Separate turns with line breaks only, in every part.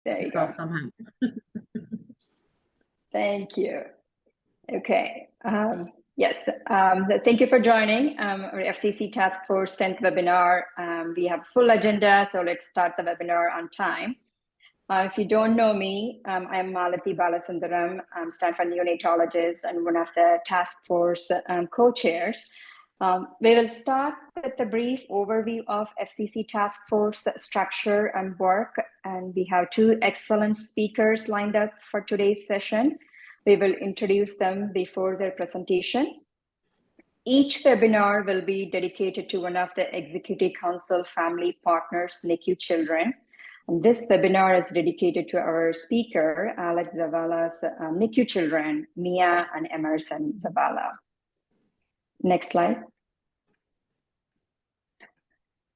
There you go.
Somehow.
Thank you. Okay. Yes, thank you for joining our FCC Task Force 10th webinar. We have a full agenda, so let's start the webinar on time. If you don't know me, I'm Malati Balasundaram. I'm Stanford neonatologist and one of the task force co-chairs. We will start with a brief overview of FCC task force structure and work, and we have two excellent speakers lined up for today's session. We will introduce them before their presentation. Each webinar will be dedicated to one of the Executive Council family partners, NICU children. And this webinar is dedicated to our speaker, Alex Zavala's NICU children, Mia and Emerson Zavala. Next slide.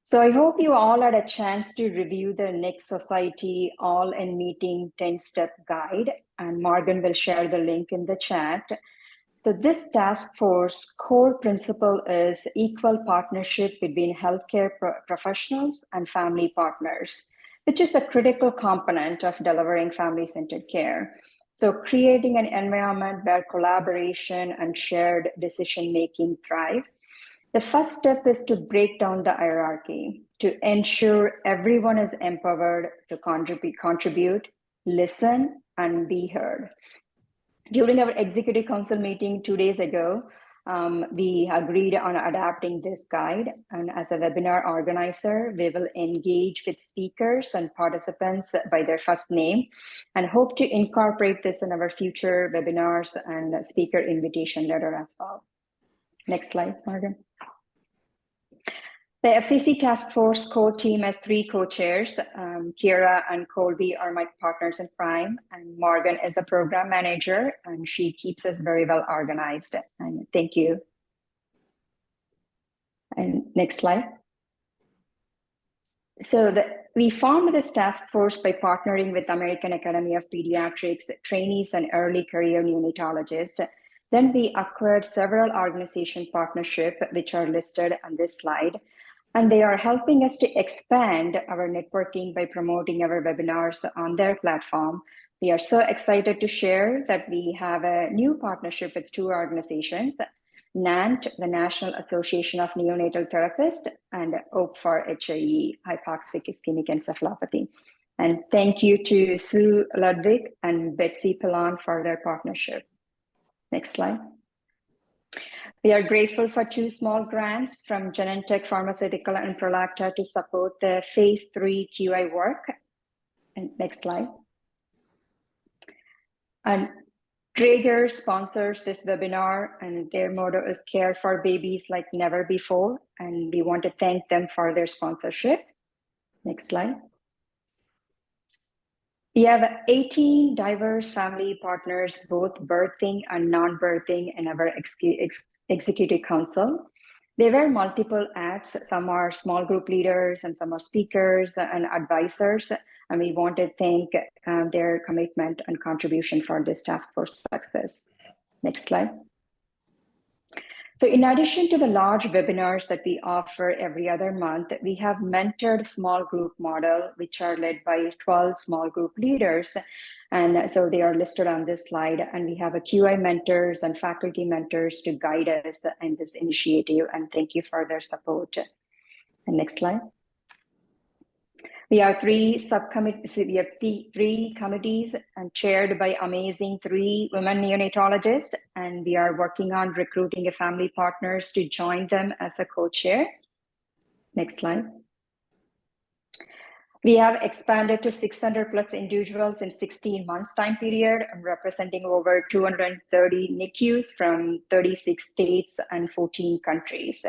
So I hope you all had a chance to review the NIC Society All-in-Meeting 10-Step Guide, and Morgan will share the link in the chat. So this task force core principle is equal partnership between healthcare professionals and family partners, which is a critical component of delivering family-centered care. So creating an environment where collaboration and shared decision-making thrive. The first step is to break down the hierarchy, to ensure everyone is empowered to contribute, listen, and be heard. During our Executive Council meeting 2 days ago, we agreed on adapting this guide. And as a webinar organizer, we will engage with speakers and participants by their first name and hope to incorporate this in our future webinars and speaker invitation letter as well. Next slide, Morgan. The FCC Task Force core team has 3 co-chairs. Kira and Colby are my partners in crime, and Morgan is a program manager, and she keeps us very well organized. And thank you. And next slide. So we formed this task force by partnering with American Academy of Pediatrics, trainees and early career neonatologists. Then we acquired several organization partnerships, which are listed on this slide. And they are helping us to expand our networking by promoting our webinars on their platform. We are so excited to share that we have a new partnership with 2 organizations, NANT, the National Association of Neonatal Therapists, and OAK for HIE, hypoxic ischemic encephalopathy. And thank you to Sue Ludwig and Betsy Pilon for their partnership. Next slide. We are grateful for 2 small grants from Genentech Pharmaceutical and Prolacta to support the phase 3 QI work. And next slide. And Traeger sponsors this webinar, and their motto is care for babies like never before. And we want to thank them for their sponsorship. Next slide. We have 18 diverse family partners, both birthing and non-birthing, in our Executive Council. They wear multiple hats. Some are small group leaders, and some are speakers and advisors. And we want to thank their commitment and contribution for this task force success. Next slide. So in addition to the large webinars that we offer every other month, we have mentored small group model, which are led by 12 small group leaders. And so they are listed on this slide. And we have a QI mentors and faculty mentors to guide us in this initiative. And thank you for their support. And next slide. We have 3 subcommittees. We have 3 committees and chaired by amazing 3 women neonatologists. And we are working on recruiting a family partners to join them as a co-chair. Next slide. We have expanded to 600 plus individuals in 16 months time period, representing over 230 NICUs from 36 states and 14 countries.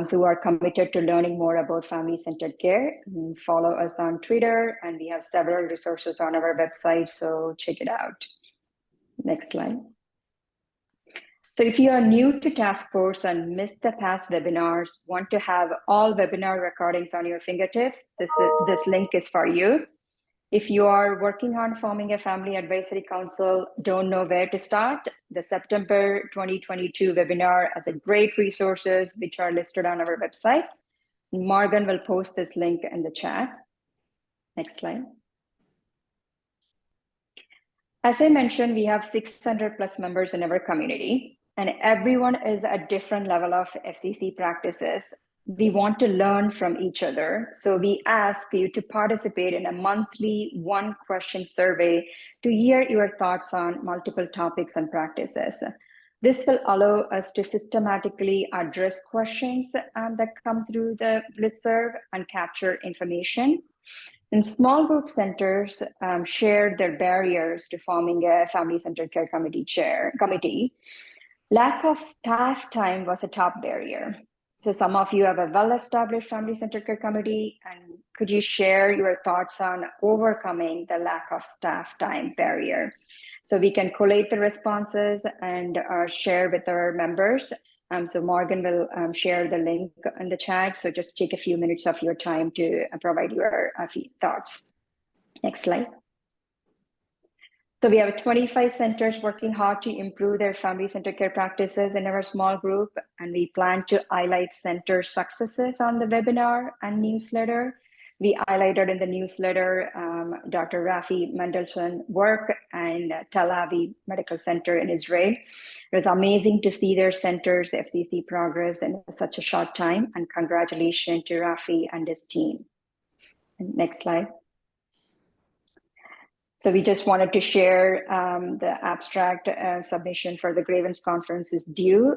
So we are committed to learning more about family-centered care. Follow us on Twitter, and we have several resources on our website, so check it out. Next slide. So if you are new to Task Force and missed the past webinars, want to have all webinar recordings on your fingertips, this link is for you. If you are working on forming a family advisory council, don't know where to start, the September 2022 webinar has a great resources which are listed on our website. Morgan will post this link in the chat. Next slide. As I mentioned, we have 600 plus members in our community, and everyone is at different level of FCC practices. We want to learn from each other. So we ask you to participate in a monthly 1-question survey to hear your thoughts on multiple topics and practices. This will allow us to systematically address questions that come through the listserv and capture information. And small group centers shared their barriers to forming a family-centered care committee. Lack of staff time was a top barrier. So some of you have a well-established family-centered care committee, and could you share your thoughts on overcoming the lack of staff time barrier? So we can collate the responses and share with our members. So Morgan will share the link in the chat. So just take a few minutes of your time to provide your thoughts. Next slide. So we have 25 centers working hard to improve their family-centered care practices in our small group, and we plan to highlight center successes on the webinar and newsletter. We highlighted in the newsletter Dr. Rafi Mendelssohn's work and Tel Aviv Medical Center in Israel. It was amazing to see their centers, FCC progress in such a short time, and congratulations to Rafi and his team. Next slide. So we just wanted to share the abstract submission for the Grievance Conference is due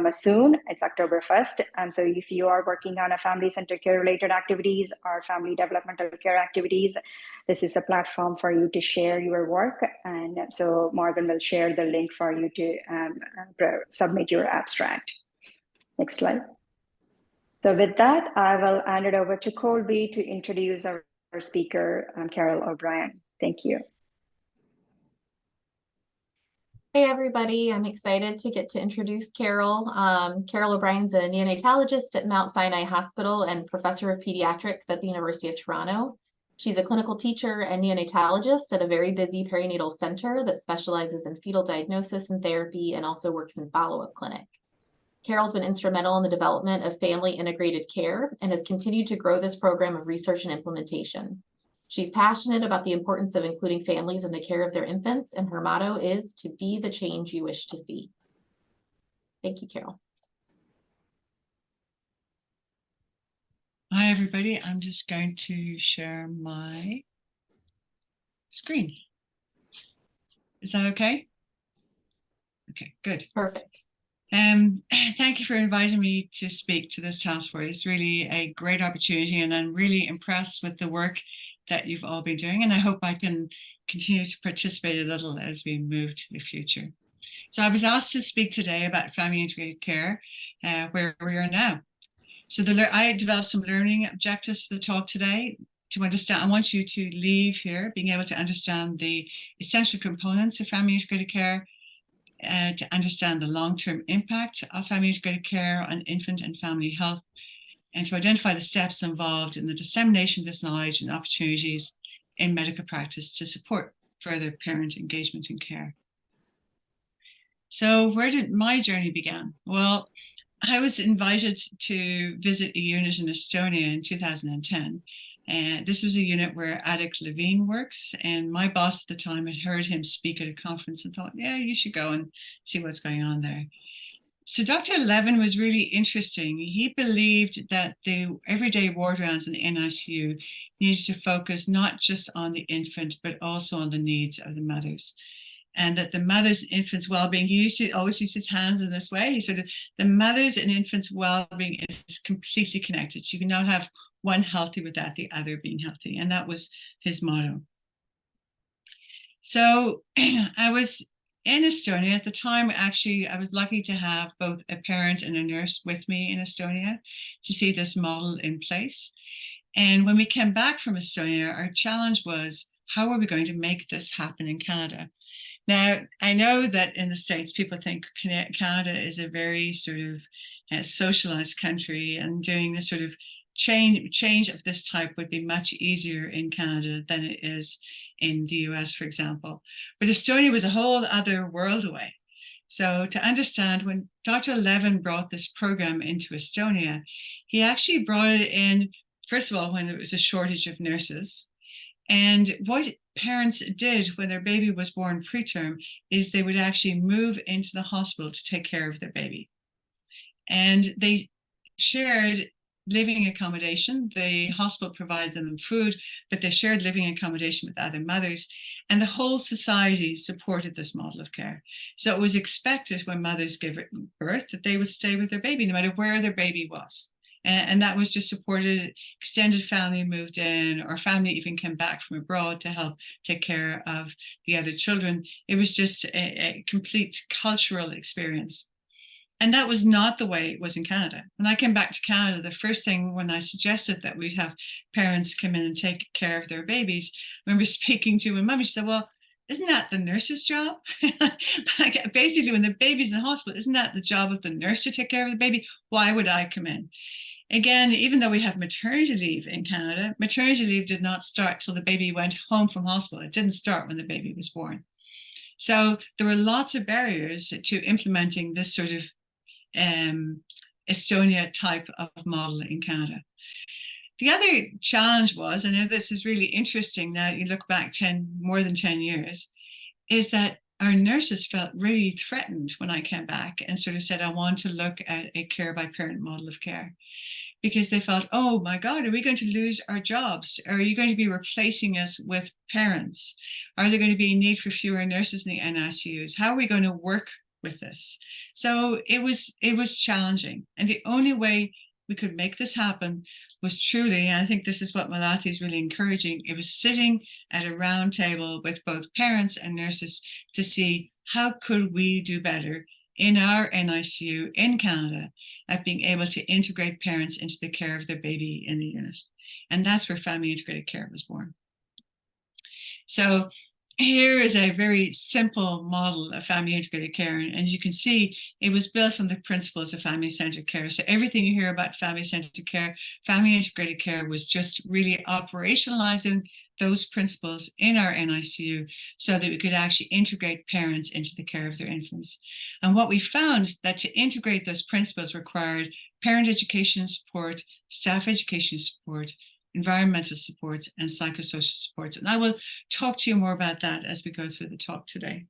soon. It's October 1st. And so if you are working on a family-centered care related activities or family developmental care activities, this is a platform for you to share your work. And so Morgan will share the link for you to submit your abstract. Next slide. So with that, I will hand it over to Colby to introduce our speaker, Karel O'Brien. Thank you.
Hey everybody, I'm excited to get to introduce Karel. Karel O'Brien's a neonatologist at Mount Sinai Hospital and professor of pediatrics at the University of Toronto. She's a clinical teacher and neonatologist at a very busy perinatal center that specializes in fetal diagnosis and therapy and also works in follow-up clinic. Karel's been instrumental in the development of family integrated care and has continued to grow this program of research and implementation. She's passionate about the importance of including families in the care of their infants, and her motto is to be the change you wish to see. Thank you, Karel.
Hi, everybody. I'm just going to share my screen. Is that okay? Okay, good.
Perfect.
Thank you for inviting me to speak to this task force. It's really a great opportunity, and I'm really impressed with the work that you've all been doing, and I hope I can continue to participate a little as we move to the future. So I was asked to speak today about family integrated care, where we are now. So I developed some learning objectives for the talk today to understand. I want you to leave here being able to understand the essential components of family integrated care, to understand the long-term impact of family integrated care on infant and family health, and to identify the steps involved in the dissemination of this knowledge and opportunities in medical practice to support further parent engagement in care. So where did my journey begin? Well, I was invited to visit a unit in Estonia in 2010. And this was a unit where Adek Levine works. And my boss at the time had heard him speak at a conference and thought, yeah, you should go and see what's going on there. So Dr. Levin was really interesting. He believed that the everyday ward rounds in the NICU needed to focus not just on the infant, but also on the needs of the mothers. And that the mother's and infant's well-being, he always use his hands in this way. He said that the mother's and infant's well-being is completely connected. You cannot have one healthy without the other being healthy. And that was his motto. So I was in Estonia at the time. Actually, I was lucky to have both a parent and a nurse with me in Estonia to see this model in place. And when we came back from Estonia, our challenge was, how are we going to make this happen in Canada? Now, I know that in the States, people think Canada is a very sort of socialized country, and doing this sort of change of this type would be much easier in Canada than it is in the US, for example. But Estonia was a whole other world away. So to understand, when Dr. Levin brought this program into Estonia, he actually brought it in, first of all, when there was a shortage of nurses. And what parents did when their baby was born preterm is they would actually move into the hospital to take care of their baby. And they shared living accommodation. The hospital provided them food, but they shared living accommodation with other mothers. And the whole society supported this model of care. So it was expected when mothers gave birth that they would stay with their baby, no matter where their baby was. And that was just supported. Extended family moved in, or family even came back from abroad to help take care of the other children. It was just a complete cultural experience. And that was not the way it was in Canada. When I came back to Canada, the first thing when I suggested that we'd have parents come in and take care of their babies, I remember speaking to my mum, she said, well, isn't that the nurse's job? Like, basically, when the baby's in the hospital, isn't that the job of the nurse to take care of the baby? Why would I come in? Again, even though we have maternity leave in Canada, maternity leave did not start till the baby went home from hospital. It didn't start when the baby was born. So there were lots of barriers to implementing this sort of Estonia type of model in Canada. The other challenge was, and this is really interesting now you look back more than 10 years, is that our nurses felt really threatened when I came back and sort of said, I want to look at a care by parent model of care. Because they felt, oh my God, are we going to lose our jobs? Are you going to be replacing us with parents? Are there going to be a need for fewer nurses in the NICUs? How are we going to work with this? So it was challenging. And the only way we could make this happen was truly, and I think this is what Malathi is really encouraging, it was sitting at a round table with both parents and nurses to see how could we do better in our NICU in Canada at being able to integrate parents into the care of their baby in the unit. And that's where family integrated care was born. So here is a very simple model of family integrated care. And as you can see, it was built on the principles of family-centered care. So everything you hear about family-centered care, family integrated care was just really operationalizing those principles in our NICU so that we could actually integrate parents into the care of their infants. And what we found that to integrate those principles required parent education support, staff education support, environmental supports, and psychosocial supports. And I will talk to you more about that as we go through the talk today.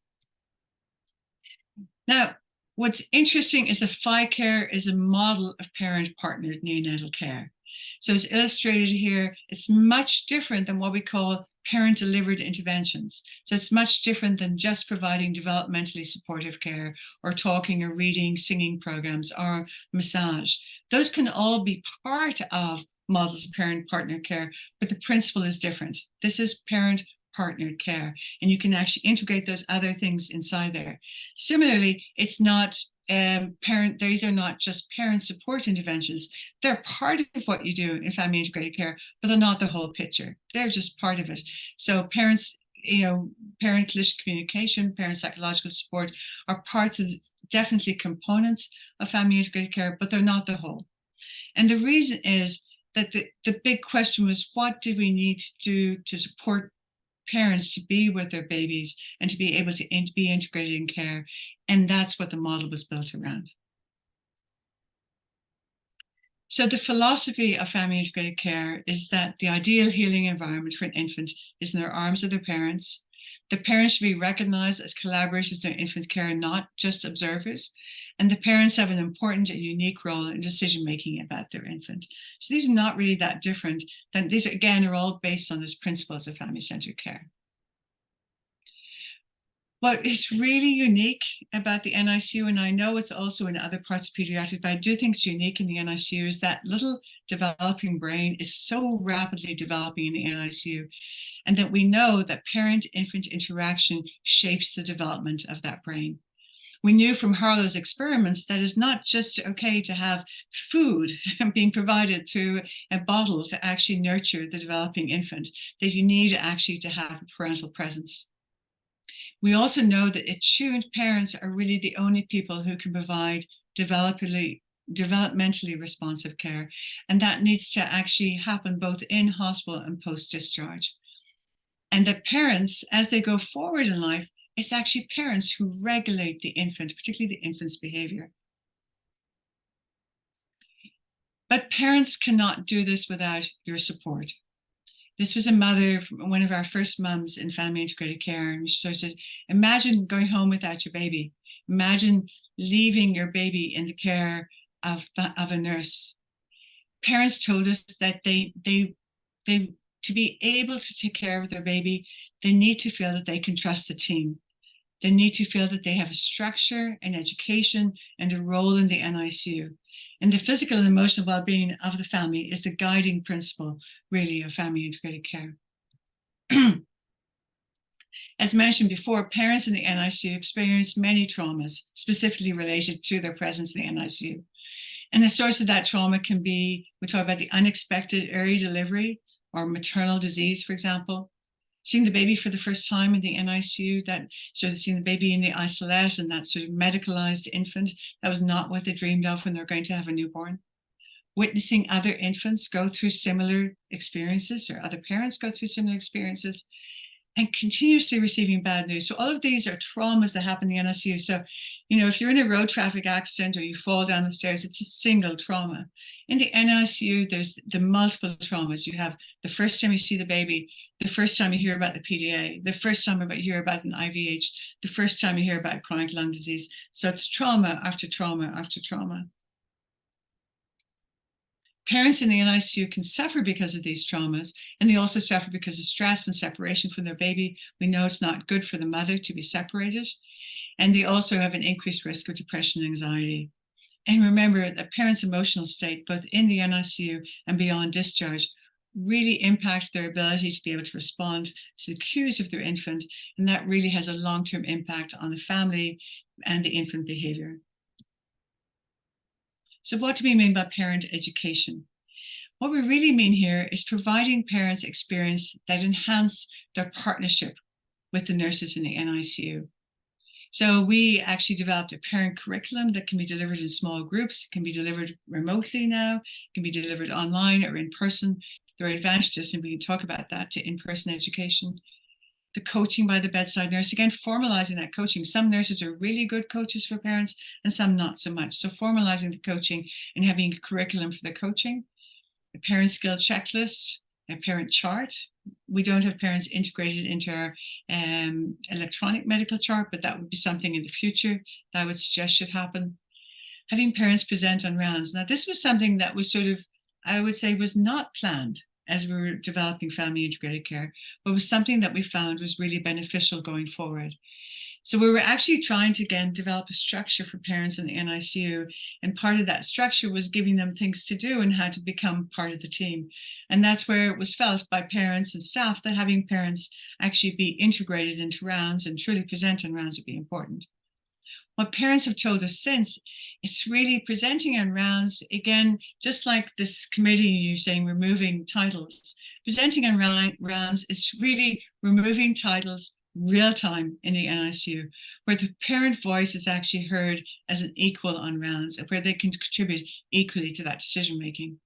Now, what's interesting is that FICARE is a model of parent-partnered neonatal care. So it's illustrated here. It's much different than what we call parent-delivered interventions. So it's much different than just providing developmentally supportive care or talking or reading, singing programs or massage. Those can all be part of models of parent-partnered care, but the principle is different. This is parent-partnered care, and you can actually integrate those other things inside there. Similarly, it's not these are not just parent support interventions. They're part of what you do in family integrated care, but they're not the whole picture. They're just part of it. So parents, parent clinician communication, parent psychological support are parts of, definitely components of family integrated care, but they're not the whole. And the reason is that the big question was, what do we need to do to support parents to be with their babies and to be able to be integrated in care? And that's what the model was built around. So the philosophy of family integrated care is that the ideal healing environment for an infant is in the arms of their parents. The parents should be recognized as collaborators in their infant's care, not just observers. And the parents have an important and unique role in decision-making about their infant. So these are not really that different. These, again, are all based on these principles of family-centered care. What is really unique about the NICU, and I know it's also in other parts of pediatrics, but I do think it's unique in the NICU, is that little developing brain is so rapidly developing in the NICU, and that we know that parent-infant interaction shapes the development of that brain. We knew from Harlow's experiments that it's not just okay to have food being provided through a bottle to actually nurture the developing infant, that you need actually to have a parental presence. We also know that attuned parents are really the only people who can provide developmentally responsive care. And that needs to actually happen both in hospital and post-discharge. And that parents, as they go forward in life, it's actually parents who regulate the infant, particularly the infant's behavior. But parents cannot do this without your support. This was a mother, one of our first mums in family integrated care. And she sort of said, imagine going home without your baby. Imagine leaving your baby in the care of a nurse. Parents told us that they to be able to take care of their baby, they need to feel that they can trust the team. They need to feel that they have a structure, an education, and a role in the NICU. And the physical and emotional well-being of the family is the guiding principle, really, of family integrated care. As mentioned before, parents in the NICU experience many traumas specifically related to their presence in the NICU. And the source of that trauma can be, we talk about the unexpected early delivery or maternal disease, for example. Seeing the baby for the first time in the NICU, that sort of seeing the baby in the isolette and that sort of medicalized infant, that was not what they dreamed of when they're going to have a newborn. Witnessing other infants go through similar experiences, or other parents go through similar experiences, and continuously receiving bad news. So all of these are traumas that happen in the NICU. So, you know, if you're in a road traffic accident or you fall down the stairs, it's a single trauma. In the NICU, there's the multiple traumas. You have the first time you see the baby, the first time you hear about the PDA, the first time you hear about an IVH, the first time you hear about chronic lung disease. So it's trauma after trauma after trauma. Parents in the NICU can suffer because of these traumas, and they also suffer because of stress and separation from their baby. We know it's not good for the mother to be separated, and they also have an increased risk of depression and anxiety. And remember that parents' emotional state, both in the NICU and beyond discharge, really impacts their ability to be able to respond to the cues of their infant, and that really has a long-term impact on the family and the infant behavior. So what do we mean by parent education? What we really mean here is providing parents experience that enhance their partnership with the nurses in the NICU. So we actually developed a parent curriculum that can be delivered in small groups, can be delivered remotely now, can be delivered online or in person. There are advantages, and we can talk about that, to in-person education. The coaching by the bedside nurse, again, formalizing that coaching. Some nurses are really good coaches for parents and some not so much. So formalizing the coaching and having a curriculum for the coaching. A parent skill checklist, a parent chart. We don't have parents integrated into our electronic medical chart, but that would be something in the future that I would suggest should happen. Having parents present on rounds. Now, this was something that was sort of, I would say, was not planned as we were developing family integrated care, but was something that we found was really beneficial going forward. So we were actually trying to, again, develop a structure for parents in the NICU. And part of that structure was giving them things to do and how to become part of the team. And that's where it was felt by parents and staff that having parents actually be integrated into rounds and truly present on rounds would be important. What parents have told us since, it's really presenting on rounds, again, just like this committee, you're saying removing titles. Presenting on rounds is really removing titles real time in the NICU, where the parent voice is actually heard as an equal on rounds, and where they can contribute equally to that decision making.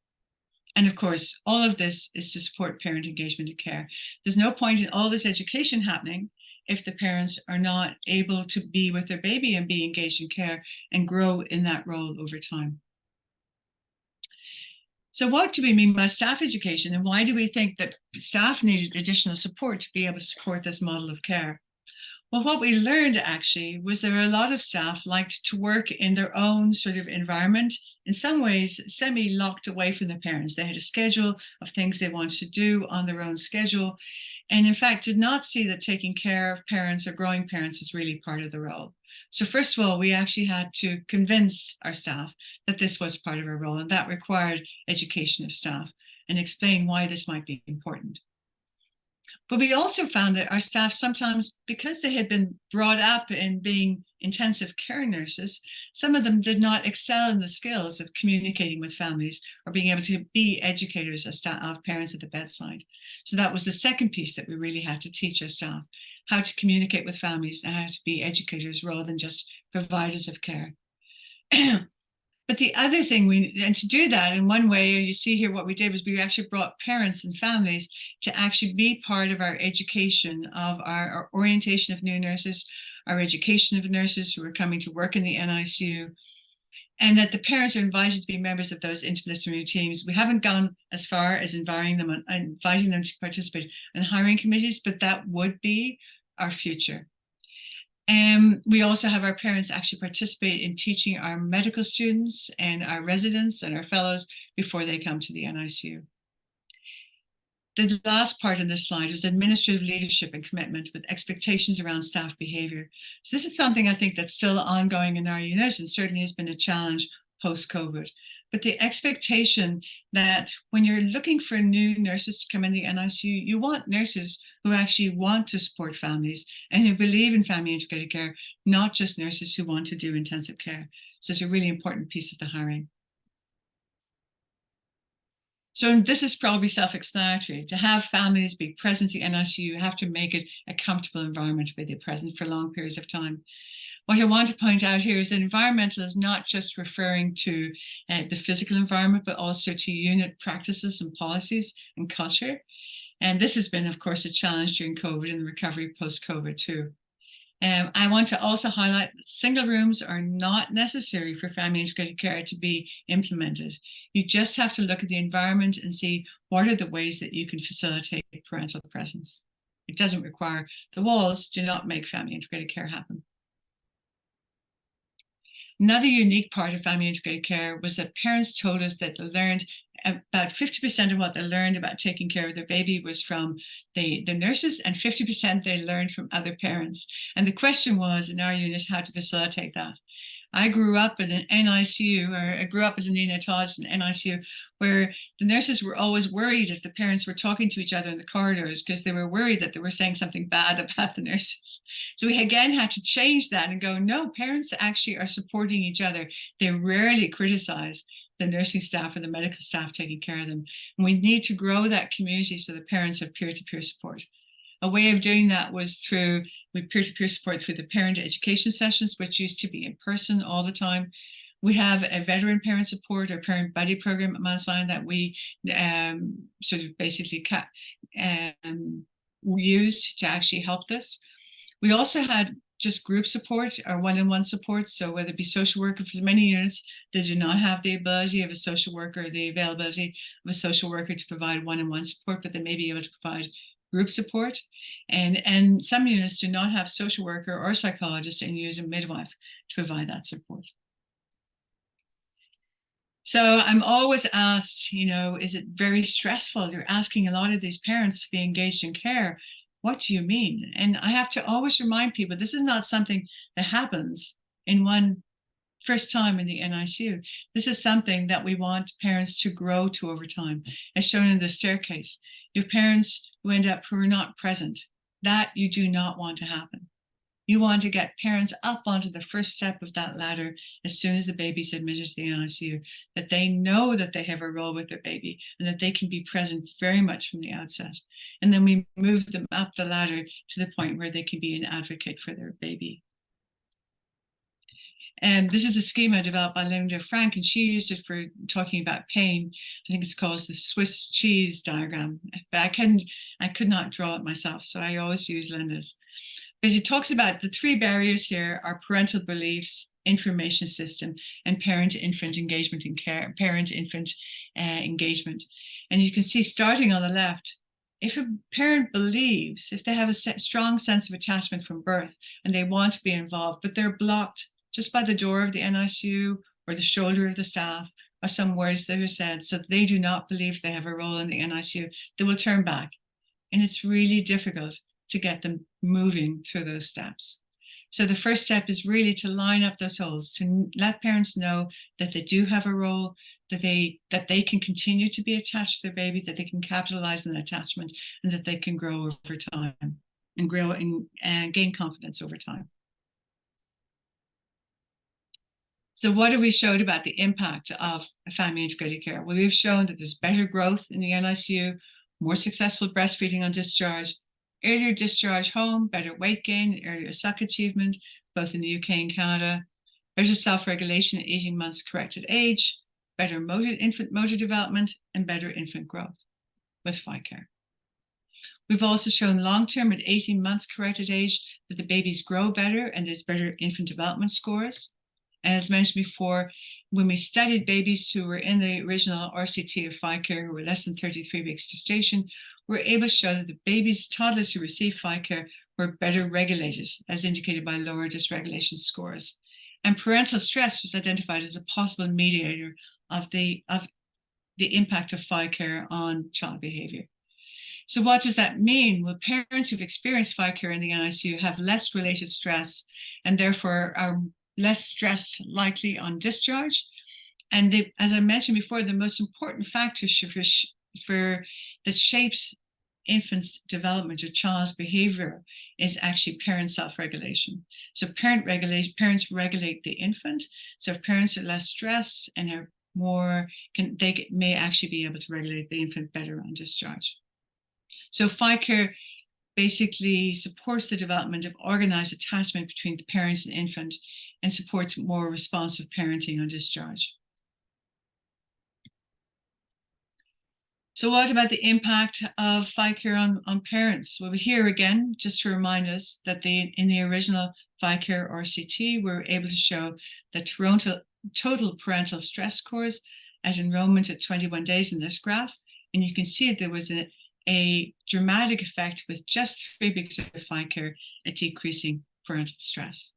And of course, all of this is to support parent engagement in care. There's no point in all this education happening if the parents are not able to be with their baby and be engaged in care and grow in that role over time. So what do we mean by staff education, and why do we think that staff needed additional support to be able to support this model of care? Well, what we learned actually was there are a lot of staff liked to work in their own sort of environment, in some ways semi-locked away from the parents. They had a schedule of things they wanted to do on their own schedule, and in fact did not see that taking care of parents or growing parents was really part of the role. So first of all, we actually had to convince our staff that this was part of our role, and that required education of staff and explain why this might be important. But we also found that our staff sometimes, because they had been brought up in being intensive care nurses, some of them did not excel in the skills of communicating with families or being able to be educators of parents at the bedside. So that was the second piece that we really had to teach our staff, how to communicate with families and how to be educators rather than just providers of care. But the other thing and to do that in one way, you see here what we did was we actually brought parents and families to actually be part of our education of our orientation of new nurses, our education of nurses who are coming to work in the NICU. and that the parents are invited to be members of those interdisciplinary teams. We haven't gone as far as inviting them to participate in hiring committees, but that would be our future. We also have our parents actually participate in teaching our medical students and our residents and our fellows before they come to the NICU. The last part in this slide was administrative leadership and commitment with expectations around staff behavior. So this is something I think that's still ongoing in our unit and certainly has been a challenge post-COVID. But the expectation that when you're looking for new nurses to come in the NICU, you want nurses who actually want to support families and who believe in family integrated care, not just nurses who want to do intensive care. So it's a really important piece of the hiring. So this is probably self-explanatory. To have families be present in the NICU, you have to make it a comfortable environment where they're present for long periods of time. What I want to point out here is that environmental is not just referring to the physical environment, but also to unit practices and policies and culture. And this has been, of course, a challenge during COVID and the recovery post-COVID too. I want to also highlight that single rooms are not necessary for family integrated care to be implemented. You just have to look at the environment and see what are the ways that you can facilitate parental presence. It doesn't require, the walls do not make family integrated care happen. Another unique part of family integrated care was that parents told us that they learned about 50% of what they learned about taking care of their baby was from the nurses, and 50% they learned from other parents. And the question was in our unit how to facilitate that. I grew up in an NICU, or I grew up as a neonatologist in an NICU, where the nurses were always worried if the parents were talking to each other in the corridors because they were worried that they were saying something bad about the nurses. So we again had to change that and go, no, parents actually are supporting each other. They rarely criticize the nursing staff or the medical staff taking care of them. And we need to grow that community so that parents have peer-to-peer support. A way of doing that was through peer-to-peer support through the parent education sessions, which used to be in person all the time. We have a veteran parent support or parent buddy program at Mount Sinai that we sort of basically used to actually help this. We also had just group support or one-on-one support. So whether it be social worker, for many units, they do not have the ability of a social worker, or the availability of a social worker to provide one-on-one support, but they may be able to provide group support. And some units do not have social worker or psychologist and use a midwife to provide that support. So I'm always asked, you know, is it very stressful? You're asking a lot of these parents to be engaged in care. What do you mean? And I have to always remind people, this is not something that happens in one first time in the NICU. This is something that we want parents to grow to over time. As shown in the staircase, your parents who end up who are not present, that you do not want to happen. You want to get parents up onto the first step of that ladder as soon as the baby's admitted to the NICU, that they know that they have a role with their baby and that they can be present very much from the outset. And then we move them up the ladder to the point where they can be an advocate for their baby. And this is a schema developed by Linda Frank, and she used it for talking about pain. I think it's called the Swiss cheese diagram, but I could not draw it myself, so I always use Linda's. But it talks about the three barriers here are parental beliefs, information system, and parent-infant engagement in care, parent-infant engagement. And you can see starting on the left, if a parent believes, if they have a strong sense of attachment from birth and they want to be involved, but they're blocked just by the door of the NICU or the shoulder of the staff or some words that are said, so they do not believe they have a role in the NICU, they will turn back. And it's really difficult to get them moving through those steps. So the first step is really to line up those holes, to let parents know that they do have a role, that they can continue to be attached to their baby, that they can capitalize on the attachment, and that they can grow over time and grow and gain confidence over time. So what have we showed about the impact of family integrated care? Well, we've shown that there's better growth in the NICU, more successful breastfeeding on discharge, earlier discharge home, better weight gain, earlier suck achievement, both in the UK and Canada, better self-regulation at 18 months corrected age, better infant motor development, and better infant growth with FICARE. We've also shown long-term at 18 months corrected age that the babies grow better and there's better infant development scores. And as mentioned before, when we studied babies who were in the original RCT of FICARE, who were less than 33 weeks gestation, we were able to show that the babies, toddlers who received FICARE were better regulated, as indicated by lower dysregulation scores. And parental stress was identified as a possible mediator of the impact of FICARE on child behavior. So what does that mean? Well, parents who've experienced FICARE in the NICU have less related stress and therefore are less stressed likely on discharge. And they, as I mentioned before, the most important factor that shapes infants' development or child's behavior is actually parent self-regulation. So parents regulate the infant. So if parents are less stressed and are more, they may actually be able to regulate the infant better on discharge. So FICARE basically supports the development of organized attachment between the parent and infant and supports more responsive parenting on discharge. So what about the impact of FICARE on parents? Well, here again, just to remind us that in the original FICARE RCT, we were able to show that total parental stress scores at enrollment at 21 days in this graph. And you can see there was a dramatic effect with just 3 weeks of FICARE at decreasing parental stress.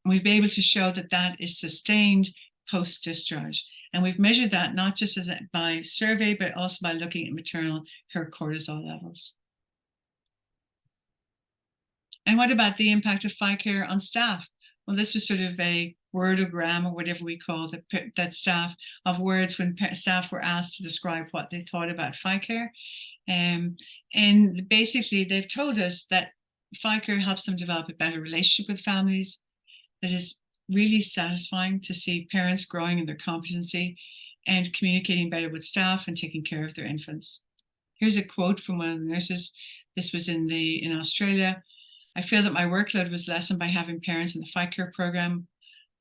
And we've been able to show that that is sustained post-discharge. And we've measured that not just by survey, but also by looking at maternal hair cortisol levels. And what about the impact of FICARE on staff? Well, this was sort of a wordogram or whatever we call that staff of words when staff were asked to describe what they thought about FICARE. And basically they've told us that FICARE helps them develop a better relationship with families. That is really satisfying to see parents growing in their competency and communicating better with staff and taking care of their infants. Here's a quote from one of the nurses. This was in Australia. "I feel that my workload was lessened by having parents in the FICARE program.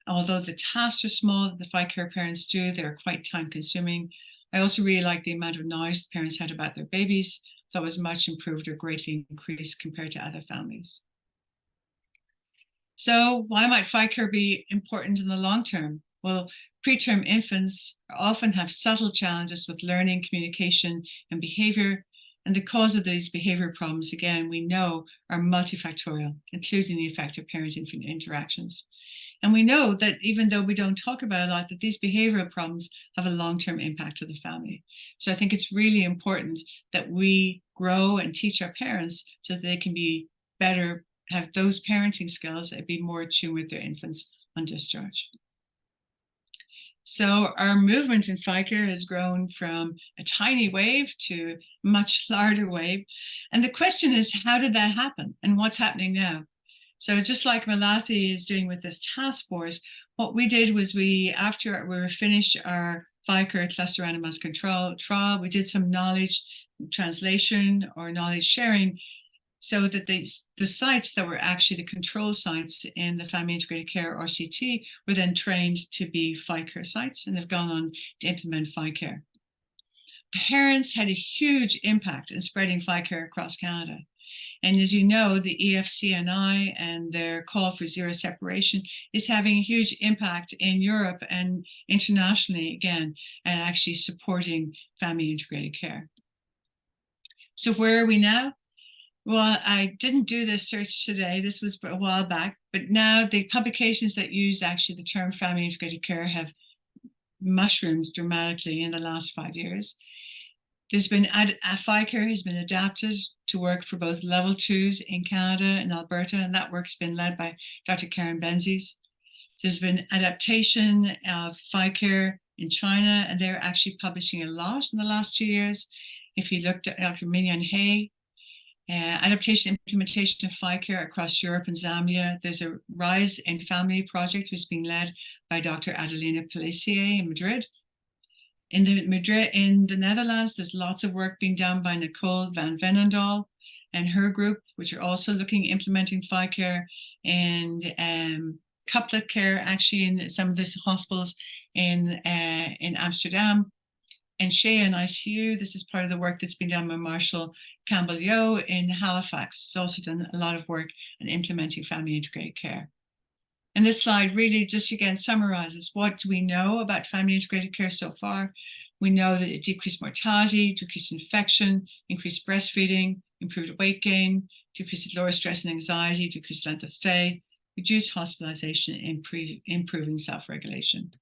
Although the tasks are small that the FICARE parents do, they're quite time consuming. I also really like the amount of knowledge the parents had about their babies. That was much improved or greatly increased compared to other families." So why might FICARE be important in the long term? Well, preterm infants often have subtle challenges with learning, communication, and behavior. And the cause of these behavior problems, again, we know are multifactorial, including the effect of parent-infant interactions. And we know that even though we don't talk about it a lot, that these behavioral problems have a long-term impact to the family. So I think it's really important that we grow and teach our parents so that they can be better, have those parenting skills and be more attuned with their infants on discharge. So our movement in FICARE has grown from a tiny wave to a much larger wave. And the question is, how did that happen? And what's happening now? So just like Malathi is doing with this task force, what we did was after we finished our FICARE cluster randomized control trial, we did some knowledge translation or knowledge sharing so that the sites that were actually the control sites in the Family Integrated Care RCT were then trained to be FICARE sites, and they've gone on to implement FICARE. Parents had a huge impact in spreading FICARE across Canada. And as you know, the EFCNI and their call for zero separation is having a huge impact in Europe and internationally, again, and actually supporting family integrated care. So where are we now? Well, I didn't do this search today. This was a while back, but now the publications that use actually the term family integrated care have mushroomed dramatically in the last 5 years. There's been FICARE has been adapted to work for both level 2s in Canada and Alberta, and that work's been led by Dr. Karen Benzies. There's been adaptation of FICARE in China, and they're actually publishing a lot in the last 2 years. If you looked at Dr. Minyan Hay, adaptation and implementation of FICARE across Europe and Zambia. There's a Rise in Family project which is being led by Dr. Adelina Pelissier in Madrid. In the Netherlands, there's lots of work being done by Nicole van Venendaal and her group, which are also looking at implementing FICARE and couplet care actually in some of these hospitals in Amsterdam. And Shea and NICU, this is part of the work that's been done by Marshall Campbell-Yo in Halifax. It's also done a lot of work in implementing family integrated care. And this slide really just again summarizes what do we know about family integrated care so far. We know that it decreased mortality, decreased infection, increased breastfeeding, improved weight gain, decreased lower stress and anxiety, decreased length of stay, reduced hospitalization, improving self-regulation.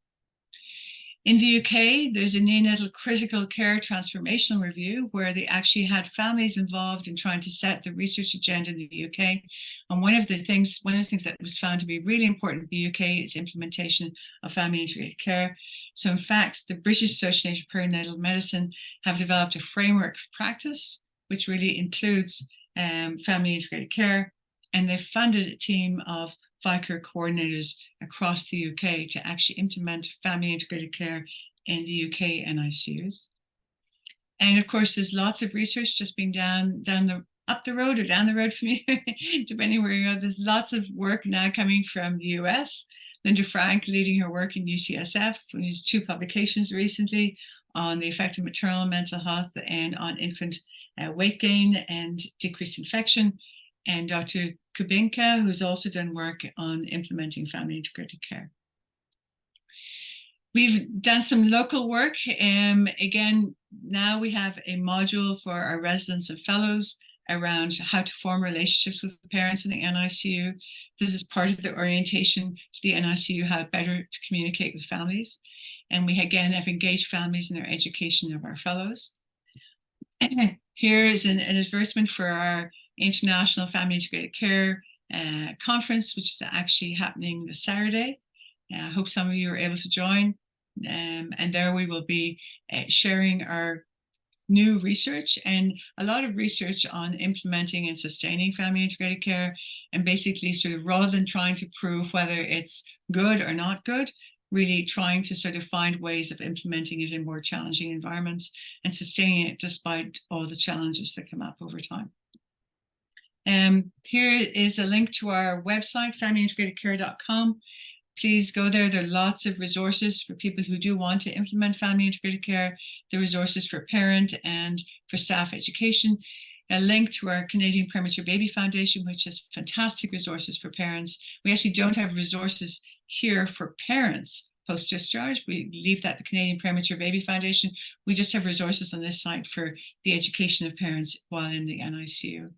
In the UK, there's a neonatal critical care transformational review where they actually had families involved in trying to set the research agenda in the UK. And one of the things that was found to be really important in the UK is implementation of family integrated care. So in fact, the British Association of Perinatal Medicine have developed a framework of practice, which really includes family integrated care. And they've funded a team of FICARE coordinators across the UK to actually implement family integrated care in the UK NICUs. And of course, there's lots of research just being up the road or down the road from you, depending where you go. There's lots of work now coming from the US. Linda Frank leading her work in UCSF, there's 2 publications recently on the effect of maternal mental health and on infant weight gain and decreased infection. And Dr. Kubinka, who's also done work on implementing family integrated care. We've done some local work. Again, now we have a module for our residents and fellows around how to form relationships with the parents in the NICU. This is part of the orientation to the NICU, how better to communicate with families. And we again have engaged families in their education of our fellows. Here is an advertisement for our International Family Integrated Care Conference, which is actually happening this Saturday. I hope some of you are able to join. And there we will be sharing our new research and a lot of research on implementing and sustaining family integrated care. And basically sort of rather than trying to prove whether it's good or not good, really trying to sort of find ways of implementing it in more challenging environments and sustaining it despite all the challenges that come up over time. Here is a link to our website, familyintegratedcare.com. Please go there. There are lots of resources for people who do want to implement family integrated care. There are resources for parent and for staff education. A link to our Canadian Premature Baby Foundation, which has fantastic resources for parents. We actually don't have resources here for parents post-discharge. We leave that to the Canadian Premature Baby Foundation. We just have resources on this site for the education of parents while in the NICU.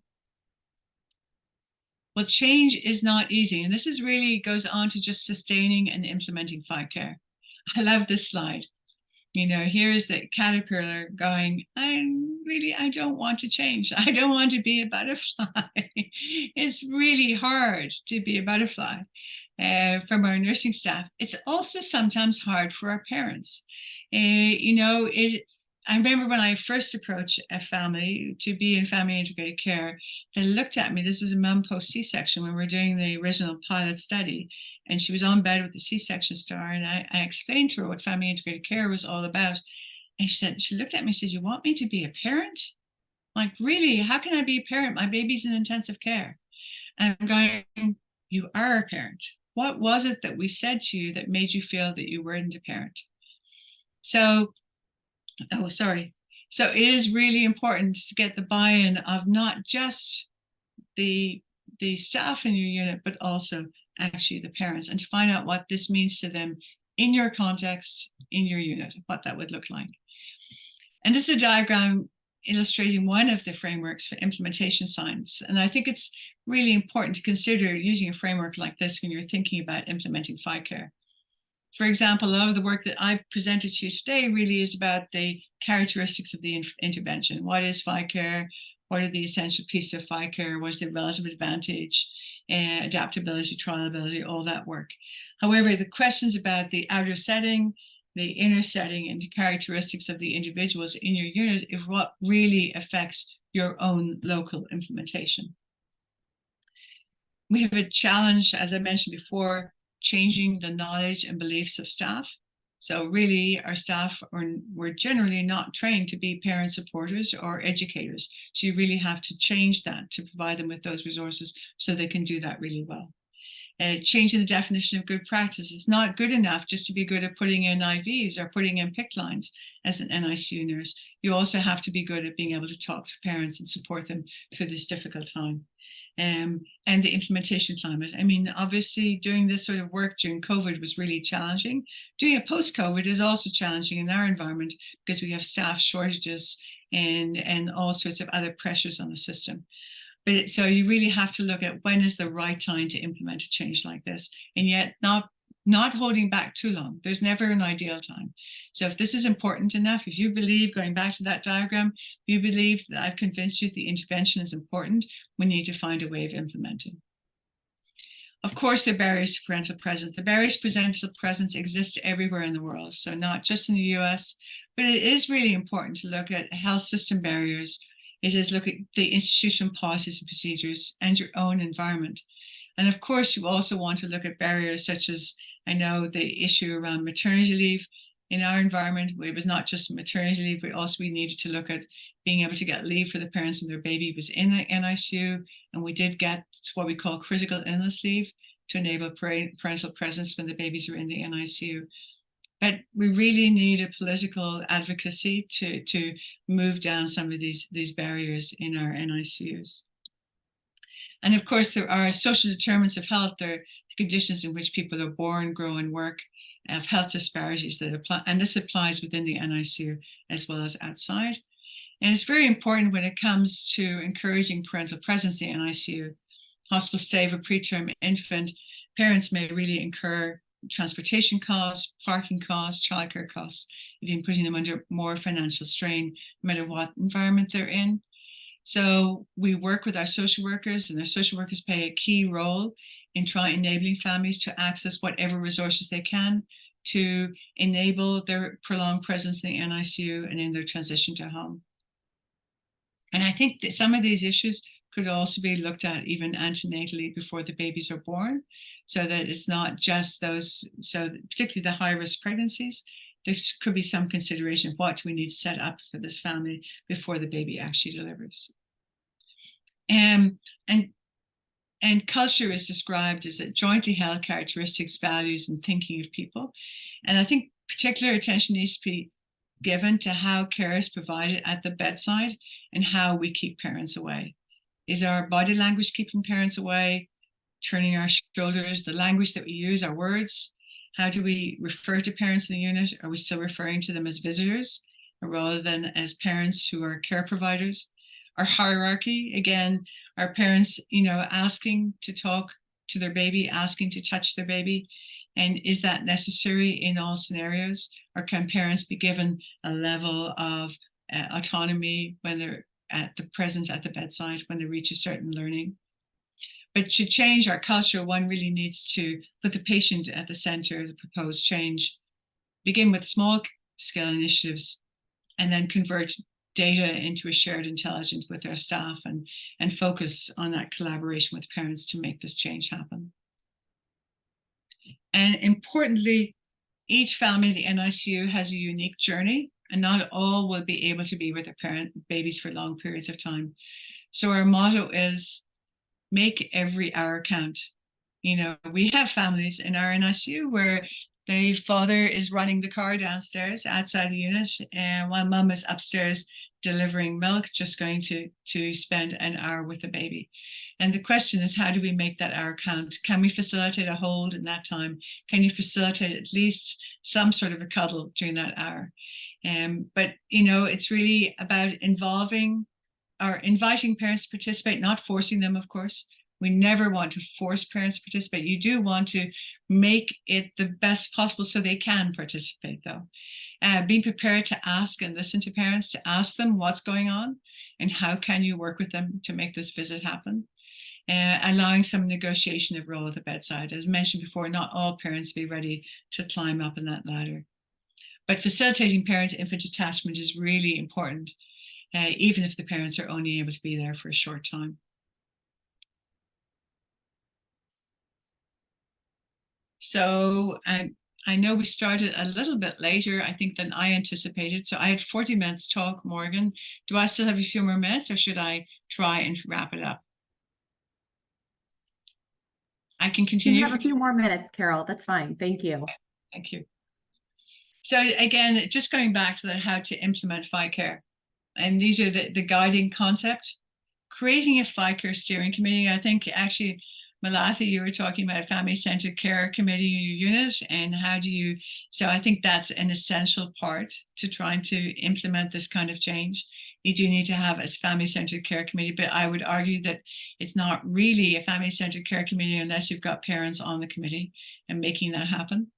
Well, change is not easy. And this is really goes on to just sustaining and implementing FICARE. I love this slide. You know, here's the caterpillar going, I don't want to change. I don't want to be a butterfly. It's really hard to be a butterfly from our nursing staff. It's also sometimes hard for our parents. You know, I remember when I first approached a family to be in family integrated care, they looked at me. This was a mum post C-section when we were doing the original pilot study. And she was on bed with the C-section scar. And I explained to her what family integrated care was all about. And she looked at me and said, "You want me to be a parent? Like, really, how can I be a parent? My baby's in intensive care." And I'm going, "You are a parent. What was it that we said to you that made you feel that you weren't a parent?" So it is really important to get the buy-in of not just the staff in your unit, but also actually the parents, and to find out what this means to them in your context, in your unit, what that would look like. And this is a diagram illustrating one of the frameworks for implementation science. And I think it's really important to consider using a framework like this when you're thinking about implementing FICARE. For example, a lot of the work that I've presented to you today really is about the characteristics of the intervention. What is FICARE? What are the essential pieces of FICARE? What is the relative advantage, adaptability, trialability, all that work. However, the questions about the outer setting, the inner setting, and the characteristics of the individuals in your unit is what really affects your own local implementation. We have a challenge, as I mentioned before, changing the knowledge and beliefs of staff. So really our staff were generally not trained to be parent supporters or educators. So you really have to change that to provide them with those resources so they can do that really well. Changing the definition of good practice. It's not good enough just to be good at putting in IVs or putting in PICC lines as an NICU nurse. You also have to be good at being able to talk to parents and support them through this difficult time. and the implementation climate. I mean, obviously doing this sort of work during COVID was really challenging. Doing it post-COVID is also challenging in our environment because we have staff shortages and all sorts of other pressures on the system. But so you really have to look at when is the right time to implement a change like this, and yet not holding back too long. There's never an ideal time. So if this is important enough, if you believe, going back to that diagram, you believe that I've convinced you the intervention is important, we need to find a way of implementing. Of course, there are barriers to parental presence. The barriers to parental presence exist everywhere in the world, so not just in the US, but it is really important to look at health system barriers. It is look at the institutional policies and procedures and your own environment. And of course, you also want to look at barriers such as, I know, the issue around maternity leave. In our environment, it was not just maternity leave, but also we needed to look at being able to get leave for the parents when their baby was in the NICU. And we did get what we call critical illness leave to enable parental presence when the babies are in the NICU. But we really need a political advocacy to move down some of these barriers in our NICUs. And of course, there are social determinants of health. There are the conditions in which people are born, grow, and work, of health disparities that apply, and this applies within the NICU as well as outside. And it's very important when it comes to encouraging parental presence in the NICU. Hospital stay of a preterm infant, parents may really incur transportation costs, parking costs, childcare costs, even putting them under more financial strain, no matter what environment they're in. So we work with our social workers, and our social workers play a key role in enabling families to access whatever resources they can to enable their prolonged presence in the NICU and in their transition to home. And I think that some of these issues could also be looked at even antenatally before the babies are born, so that it's not just those, so particularly the high-risk pregnancies, there could be some consideration of what do we need to set up for this family before the baby actually delivers. And culture is described as a jointly held characteristics, values, and thinking of people. And I think particular attention needs to be given to how care is provided at the bedside and how we keep parents away. Is our body language keeping parents away, turning our shoulders, the language that we use, our words? How do we refer to parents in the unit? Are we still referring to them as visitors rather than as parents who are care providers? Our hierarchy, again, are parents, asking to talk to their baby, asking to touch their baby? And is that necessary in all scenarios? Or can parents be given a level of autonomy when they're at the bedside, when they reach a certain learning? But to change our culture, one really needs to put the patient at the center of the proposed change, begin with small scale initiatives, and then convert data into a shared intelligence with our staff and focus on that collaboration with parents to make this change happen. And importantly, each family in the NICU has a unique journey, and not all will be able to be with their babies for long periods of time. So our motto is, make every hour count. We have families in our NICU where the father is running the car downstairs outside the unit, and while mum is upstairs delivering milk, just going to spend an hour with the baby. And the question is, how do we make that hour count? Can we facilitate a hold in that time? Can you facilitate at least some sort of a cuddle during that hour? But it's really about inviting parents to participate, not forcing them, of course. We never want to force parents to participate. You do want to make it the best possible so they can participate, though. Being prepared to ask and listen to parents, to ask them what's going on and how can you work with them to make this visit happen. Allowing some negotiation of role at the bedside. As mentioned before, not all parents will be ready to climb up in that ladder. But facilitating parent-infant attachment is really important, even if the parents are only able to be there for a short time. So I know we started a little bit later, I think, than I anticipated. So I had 40 minutes talk, Morgan. Do I still have a few more minutes, or should I try and wrap it up? I can continue.
You have a few more minutes, Carol. That's fine. Thank you.
Thank you. So again, just going back to how to implement FICARE. And these are the guiding concept. creating a FICARE steering committee. I think actually, Malathi, you were talking about family-centered care committee unit and how do you, so I think that's an essential part to trying to implement this kind of change. You do need to have a family-centered care committee, but I would argue that it's not really a family-centered care committee unless you've got parents on the committee and making that happen.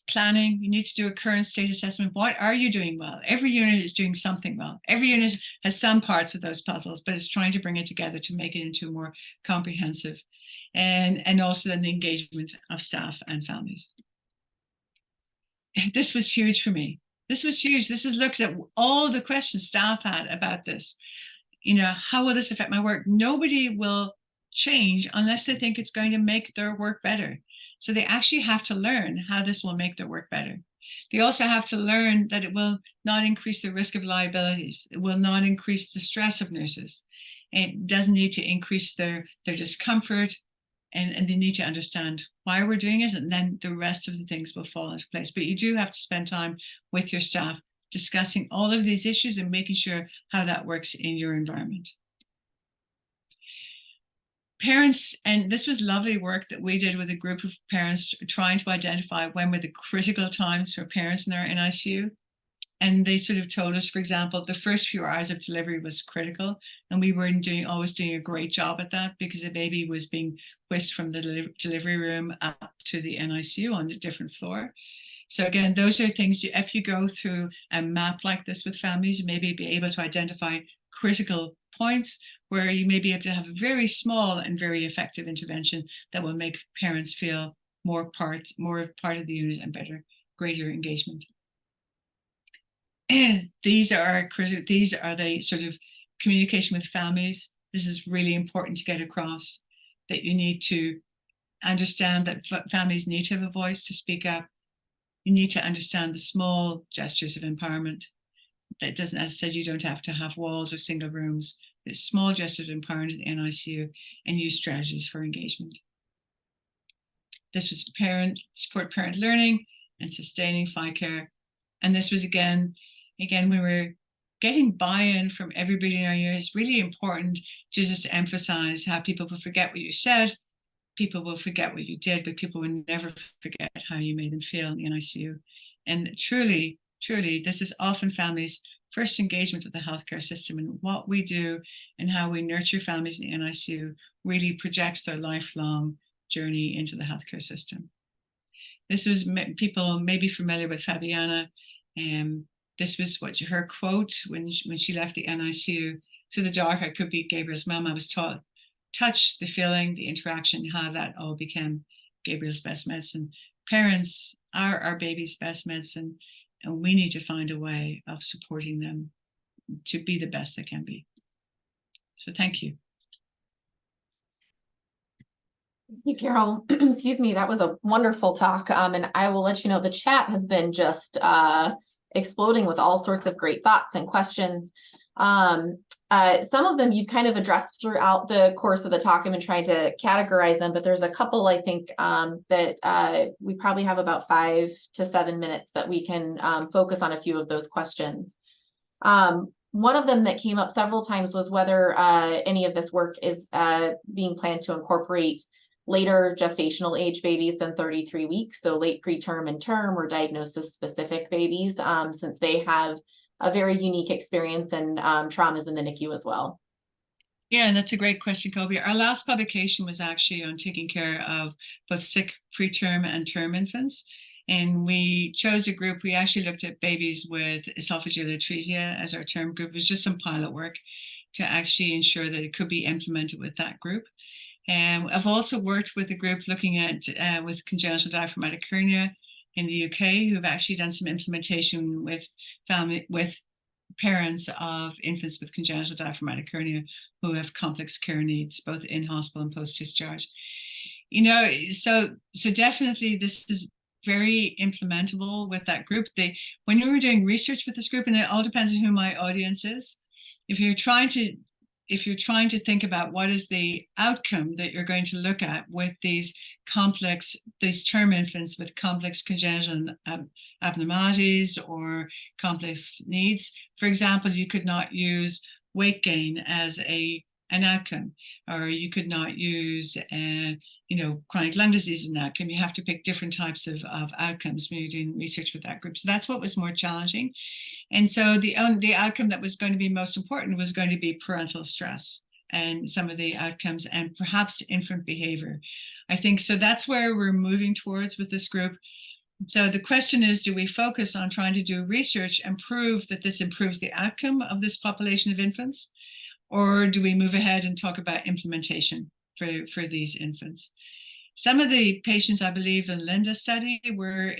Planning, you need to do a current state assessment. What are you doing well? Every unit is doing something well. Every unit has some parts of those puzzles, but it's trying to bring it together to make it into a more comprehensive, and also then the engagement of staff and families. This was huge for me. This was huge. This is looks at all the questions staff had about this. You know, how will this affect my work? Nobody will change unless they think it's going to make their work better. So they actually have to learn how this will make their work better. They also have to learn that it will not increase the risk of liabilities. It will not increase the stress of nurses. It doesn't need to increase their discomfort, and they need to understand why we're doing it, and then the rest of the things will fall into place. But you do have to spend time with your staff discussing all of these issues and making sure how that works in your environment. Parents, and this was lovely work that we did with a group of parents trying to identify when were the critical times for parents in our NICU. And they sort of told us, for example, the first few hours of delivery was critical. And we weren't always doing a great job at that because the baby was being whisked from the delivery room up to the NICU on a different floor. So again, those are things, if you go through a map like this with families, you maybe be able to identify critical points where you may be able to have a very small and very effective intervention that will make parents feel more part of the unit and greater engagement. And these are the sort of communication with families. This is really important to get across, that you need to understand that families need to have a voice to speak up. You need to understand the small gestures of empowerment. That doesn't, as I said, you don't have to have walls or single rooms. There's small gestures of empowerment in the NICU, and use strategies for engagement. This was support parent learning and sustaining FICARE. And this was again, we were getting buy-in from everybody in our unit. It's really important to just emphasize how people will forget what you said, people will forget what you did, but people will never forget how you made them feel in the NICU. And truly, this is often families' first engagement with the healthcare system, and what we do and how we nurture families in the NICU really projects their lifelong journey into the healthcare system. This was, people may be familiar with Fabiana. This was her quote when she left the NICU. "To the dark, I could be Gabriel's mum. I was taught, touch, the feeling, the interaction, how that all became Gabriel's best medicine." Parents are our baby's best medicine, and we need to find a way of supporting them to be the best they can be. So thank you.
Thank you, Carol. Excuse me, that was a wonderful talk. And I will let you know the chat has been just exploding with all sorts of great thoughts and questions. Some of them you've kind of addressed throughout the course of the talk. I've been trying to categorize them, but there's a couple I think that we probably have about 5 to 7 minutes that we can focus on a few of those questions. One of them that came up several times was whether any of this work is being planned to incorporate later gestational age babies than 33 weeks, so late preterm and term or diagnosis specific babies, since they have a very unique experience and traumas in the NICU as well.
Yeah, and that's a great question, Colby. Our last publication was actually on taking care of both sick preterm and term infants. And we chose a group, we actually looked at babies with esophageal atresia as our term group. It was just some pilot work to actually ensure that it could be implemented with that group. And I've also worked with a group looking at with congenital diaphragmatic hernia in the UK, who've actually done some implementation with parents of infants with congenital diaphragmatic hernia who have complex care needs, both in hospital and post-discharge. You know, so definitely this is very implementable with that group. When you were doing research with this group, and it all depends on who my audience is, if you're trying to think about what is the outcome that you're going to look at with these term infants with complex congenital abnormalities or complex needs, for example, you could not use weight gain as an outcome, or you could not use chronic lung disease as an outcome. You have to pick different types of outcomes when you're doing research with that group. So that's what was more challenging. And so the outcome that was going to be most important was going to be parental stress and some of the outcomes, and perhaps infant behavior. I think so that's where we're moving towards with this group. So the question is, do we focus on trying to do research and prove that this improves the outcome of this population of infants? Or do we move ahead and talk about implementation for these infants? Some of the patients, I believe, in Linda's study were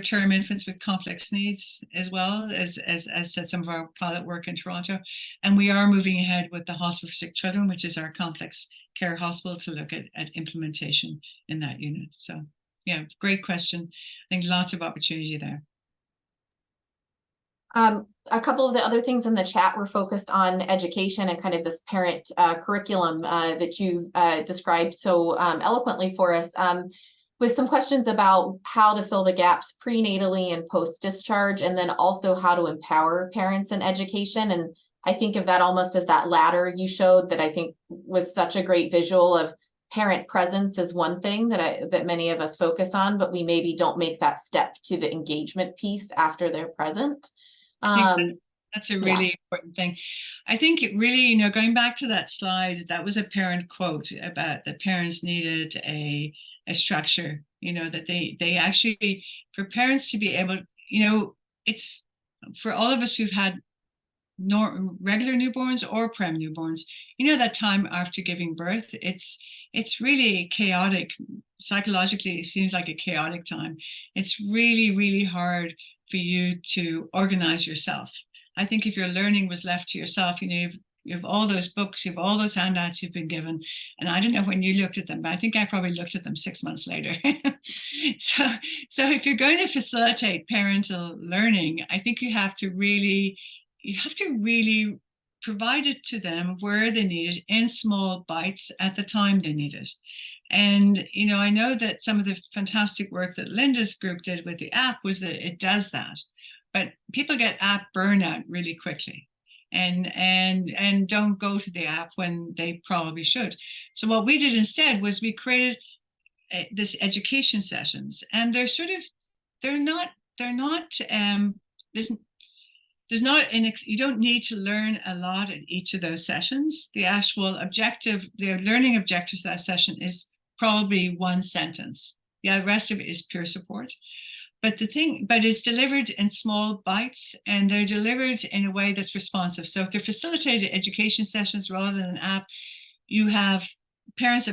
term infants with complex needs, as well as said some of our pilot work in Toronto. And we are moving ahead with the Hospital for Sick Children, which is our complex care hospital, to look at implementation in that unit. So yeah, great question. I think lots of opportunity there.
A couple of the other things in the chat were focused on education and kind of this parent curriculum that you've described so eloquently for us, with some questions about how to fill the gaps prenatally and post-discharge, and then also how to empower parents in education. And I think of that almost as that ladder you showed, that I think was such a great visual of parent presence is one thing that many of us focus on, but we maybe don't make that step to the engagement piece after they're present.
That's a really important thing. I think it really, going back to that slide, that was a parent quote about the parents needed a structure, that they actually, for parents to be able, it's for all of us who've had regular newborns or prem newborns, that time after giving birth, it's really chaotic. Psychologically, it seems like a chaotic time. It's really, really hard for you to organize yourself. I think if your learning was left to yourself, you have all those books, you have all those handouts you've been given, and I don't know when you looked at them, but I think I probably looked at them 6 months later. So if you're going to facilitate parental learning, I think you have to really provide it to them where they need it, in small bites at the time they need it. And, I know that some of the fantastic work that Linda's group did with the app was that it does that, but people get app burnout really quickly and don't go to the app when they probably should. So what we did instead was we created this education sessions, and there's you don't need to learn a lot in each of those sessions. The actual the learning objective of that session is probably one sentence. The rest of it is peer support. But it's delivered in small bites, and they're delivered in a way that's responsive. So if they're facilitated education sessions rather than an app, you have parents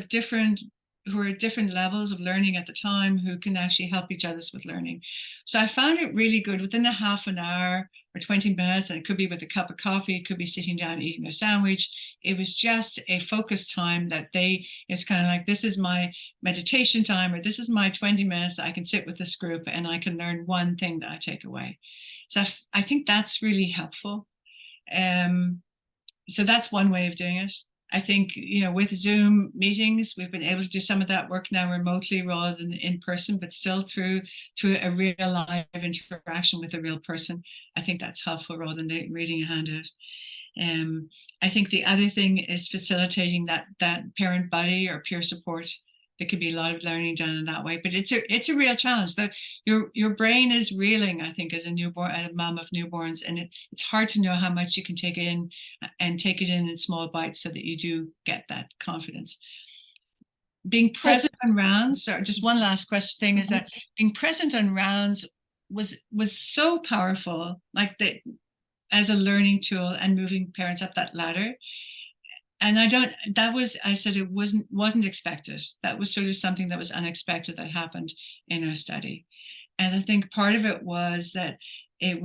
who are at different levels of learning at the time, who can actually help each other with learning. So I found it really good within a half an hour or 20 minutes, and it could be with a cup of coffee, it could be sitting down eating a sandwich. It was just a focused time that it's kind of like, this is my meditation time, or this is my 20 minutes that I can sit with this group and I can learn one thing that I take away. So I think that's really helpful. So that's one way of doing it. I think, with Zoom meetings, we've been able to do some of that work now remotely rather than in person, but still through a real live interaction with a real person. I think that's helpful rather than reading a handout. I think the other thing is facilitating that parent buddy or peer support. There could be a lot of learning done in that way, but it's a real challenge. That your brain is reeling, I think, as a mom of newborns, and it's hard to know how much you can take in in small bites so that you do get that confidence. Being present on rounds, or just one last thing is that being present on rounds was so powerful, as a learning tool and moving parents up that ladder. And I said it wasn't expected. That was sort of something that was unexpected that happened in our study. And I think part of it was that there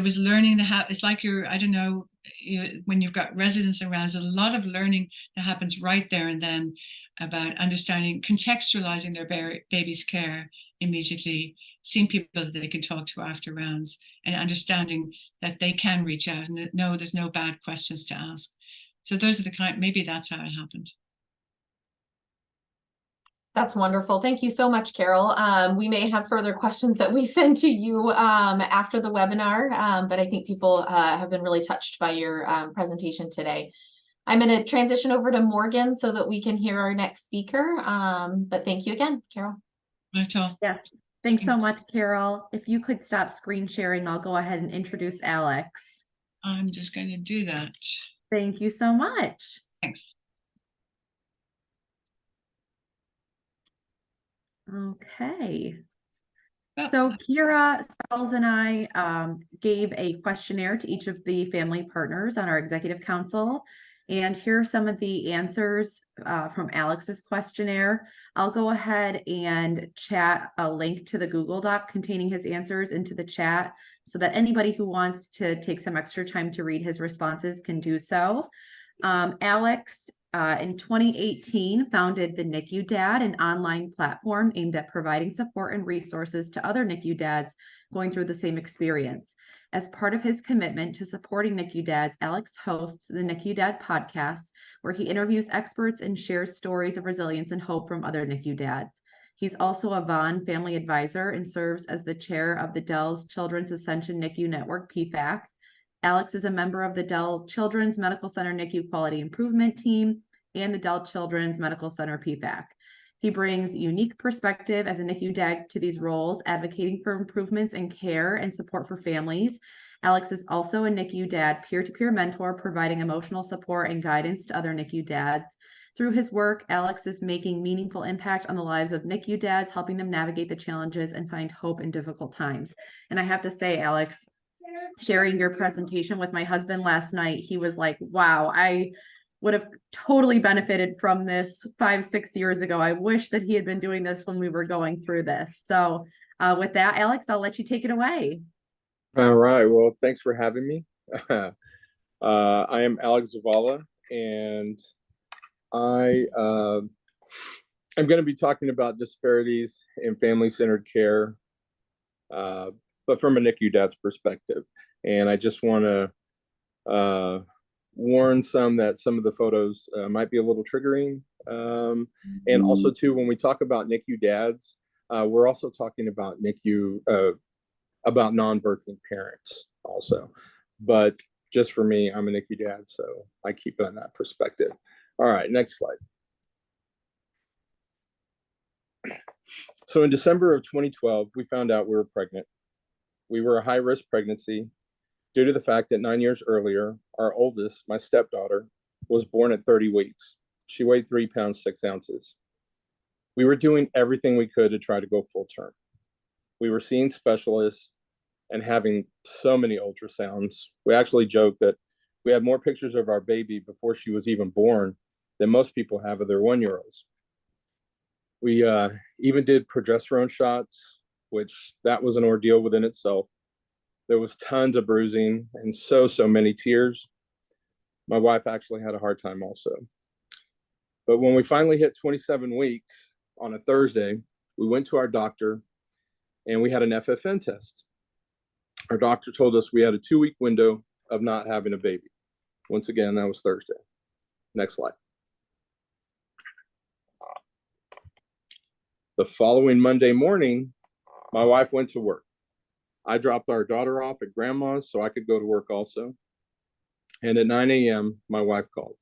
was learning that happens. It's like when you've got residents around, there's a lot of learning that happens right there and then about understanding, contextualizing their baby's care immediately, seeing people that they can talk to after rounds, and understanding that they can reach out and there's no bad questions to ask. So those are maybe that's how it happened.
That's wonderful. Thank you so much, Carol. We may have further questions that we send to you after the webinar, but I think people have been really touched by your presentation today. I'm going to transition over to Morgan so that we can hear our next speaker. But thank you again, Carol.
Not at all.
Yes. Thanks so much, Carol. If you could stop screen sharing, I'll go ahead and introduce Alex.
I'm just going to do that.
Thank you so much.
Thanks.
Okay.
Oh.
So Kira Sells and I gave a questionnaire to each of the family partners on our executive council. And here are some of the answers from Alex's questionnaire. I'll go ahead and chat a link to the Google Doc containing his answers into the chat so that anybody who wants to take some extra time to read his responses can do so. Alex in 2018 founded the NICU Dad, an online platform aimed at providing support and resources to other NICU dads going through the same experience. As part of his commitment to supporting NICU dads, Alex hosts the NICU Dad podcast, where he interviews experts and shares stories of resilience and hope from other NICU dads. He's also a Vaughan family advisor and serves as the chair of the Dell's Children's Ascension NICU Network, PFAC. Alex is a member of the Dell Children's Medical Center NICU Quality Improvement Team and the Dell Children's Medical Center PFAC. He brings unique perspective as a NICU dad to these roles, advocating for improvements in care and support for families. Alex is also a NICU dad peer-to-peer mentor, providing emotional support and guidance to other NICU dads. Through his work, Alex is making meaningful impact on the lives of NICU dads, helping them navigate the challenges and find hope in difficult times. And I have to say, Alex, sharing your presentation with my husband last night, he was like, wow, I would have totally benefited from this 5-6 years ago. I wish that he had been doing this when we were going through this. So with that, Alex, I'll let you take it away.
All right. Well, thanks for having me. I am Alex Zavala, and I am going to be talking about disparities in family-centered care, but from a NICU dad's perspective. And I just want to warn that some of the photos might be a little triggering. And also, too, when we talk about NICU dads, we're also talking about NICU, about non-birthing parents also. But just for me, I'm a NICU dad, so I keep it on that perspective. All right, next slide. So in December of 2012, we found out we were pregnant. We were a high-risk pregnancy due to the fact that 9 years earlier, our oldest, my stepdaughter, was born at 30 weeks. She weighed 3 pounds, 6 ounces. We were doing everything we could to try to go full term. We were seeing specialists and having so many ultrasounds. We actually joked that we had more pictures of our baby before she was even born than most people have of their 1-year-olds. We even did progesterone shots, which that was an ordeal within itself. There was tons of bruising and so many tears. My wife actually had a hard time also. But when we finally hit 27 weeks on a Thursday, we went to our doctor and we had an FFN test. Our doctor told us we had a 2-week window of not having a baby. Once again, that was Thursday. Next slide. The following Monday morning, my wife went to work. I dropped our daughter off at grandma's so I could go to work also. And at 9 a.m., my wife called.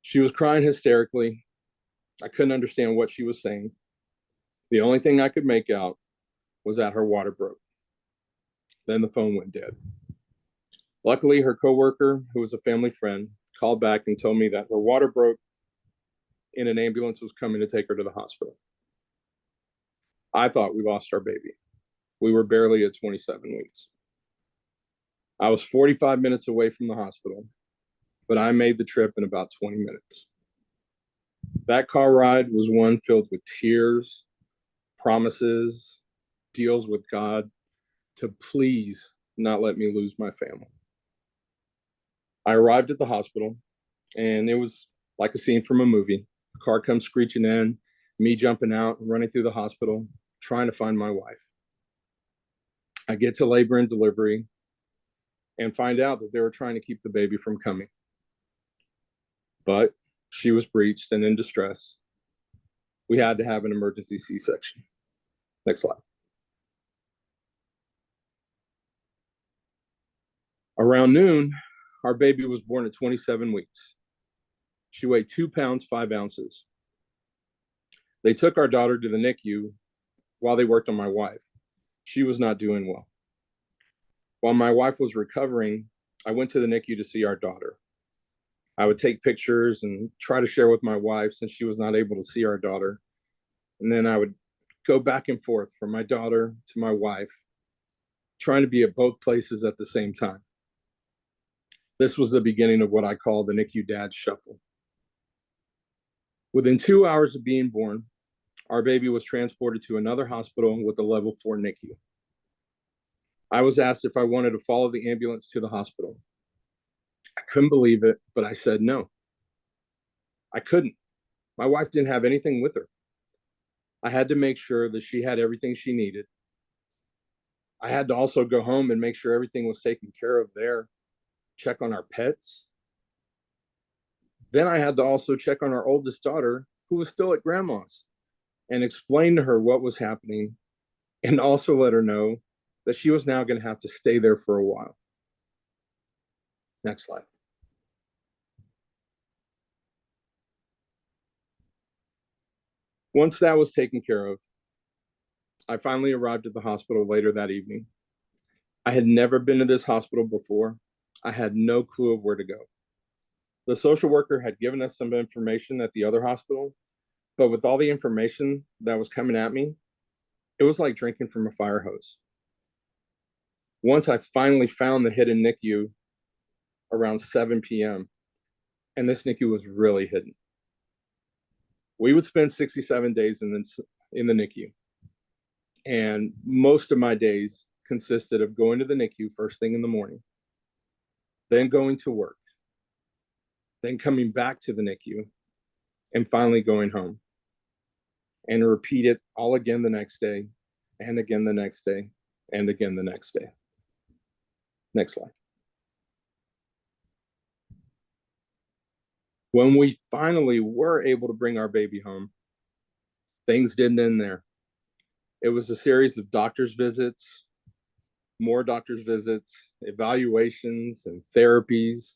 She was crying hysterically. I couldn't understand what she was saying. The only thing I could make out was that her water broke. Then the phone went dead. Luckily, her coworker, who was a family friend, called back and told me that her water broke and an ambulance was coming to take her to the hospital. I thought we lost our baby. We were barely at 27 weeks. I was 45 minutes away from the hospital, but I made the trip in about 20 minutes. That car ride was one filled with tears, promises, deals with God to please not let me lose my family. I arrived at the hospital, and it was like a scene from a movie. The car comes screeching in, me jumping out, running through the hospital, trying to find my wife. I get to labor and delivery and find out that they were trying to keep the baby from coming. But she was breached and in distress. We had to have an emergency C-section. Next slide. Around noon, our baby was born at 27 weeks. She weighed 2 pounds, 5 ounces. They took our daughter to the NICU while they worked on my wife. She was not doing well. While my wife was recovering, I went to the NICU to see our daughter. I would take pictures and try to share with my wife since she was not able to see our daughter. And then I would go back and forth from my daughter to my wife, trying to be at both places at the same time. This was the beginning of what I call the NICU Dad Shuffle. Within 2 hours of being born, our baby was transported to another hospital with a level 4 NICU. I was asked if I wanted to follow the ambulance to the hospital. I couldn't believe it, but I said no. I couldn't. My wife didn't have anything with her. I had to make sure that she had everything she needed. I had to also go home and make sure everything was taken care of there, check on our pets. Then I had to also check on our oldest daughter, who was still at grandma's, and explain to her what was happening, and also let her know that she was now going to have to stay there for a while. Next slide. Once that was taken care of, I finally arrived at the hospital later that evening. I had never been to this hospital before. I had no clue of where to go. The social worker had given us some information at the other hospital, but with all the information that was coming at me, it was like drinking from a fire hose. Once I finally found the hidden NICU around 7 p.m., and this NICU was really hidden. We would spend 67 days in the NICU, and most of my days consisted of going to the NICU first thing in the morning, then going to work, then coming back to the NICU, and finally going home, and repeat it all again the next day, and again the next day, and again the next day. Next slide. When we finally were able to bring our baby home, things didn't end there. It was a series of doctor's visits, more doctor's visits, evaluations and therapies,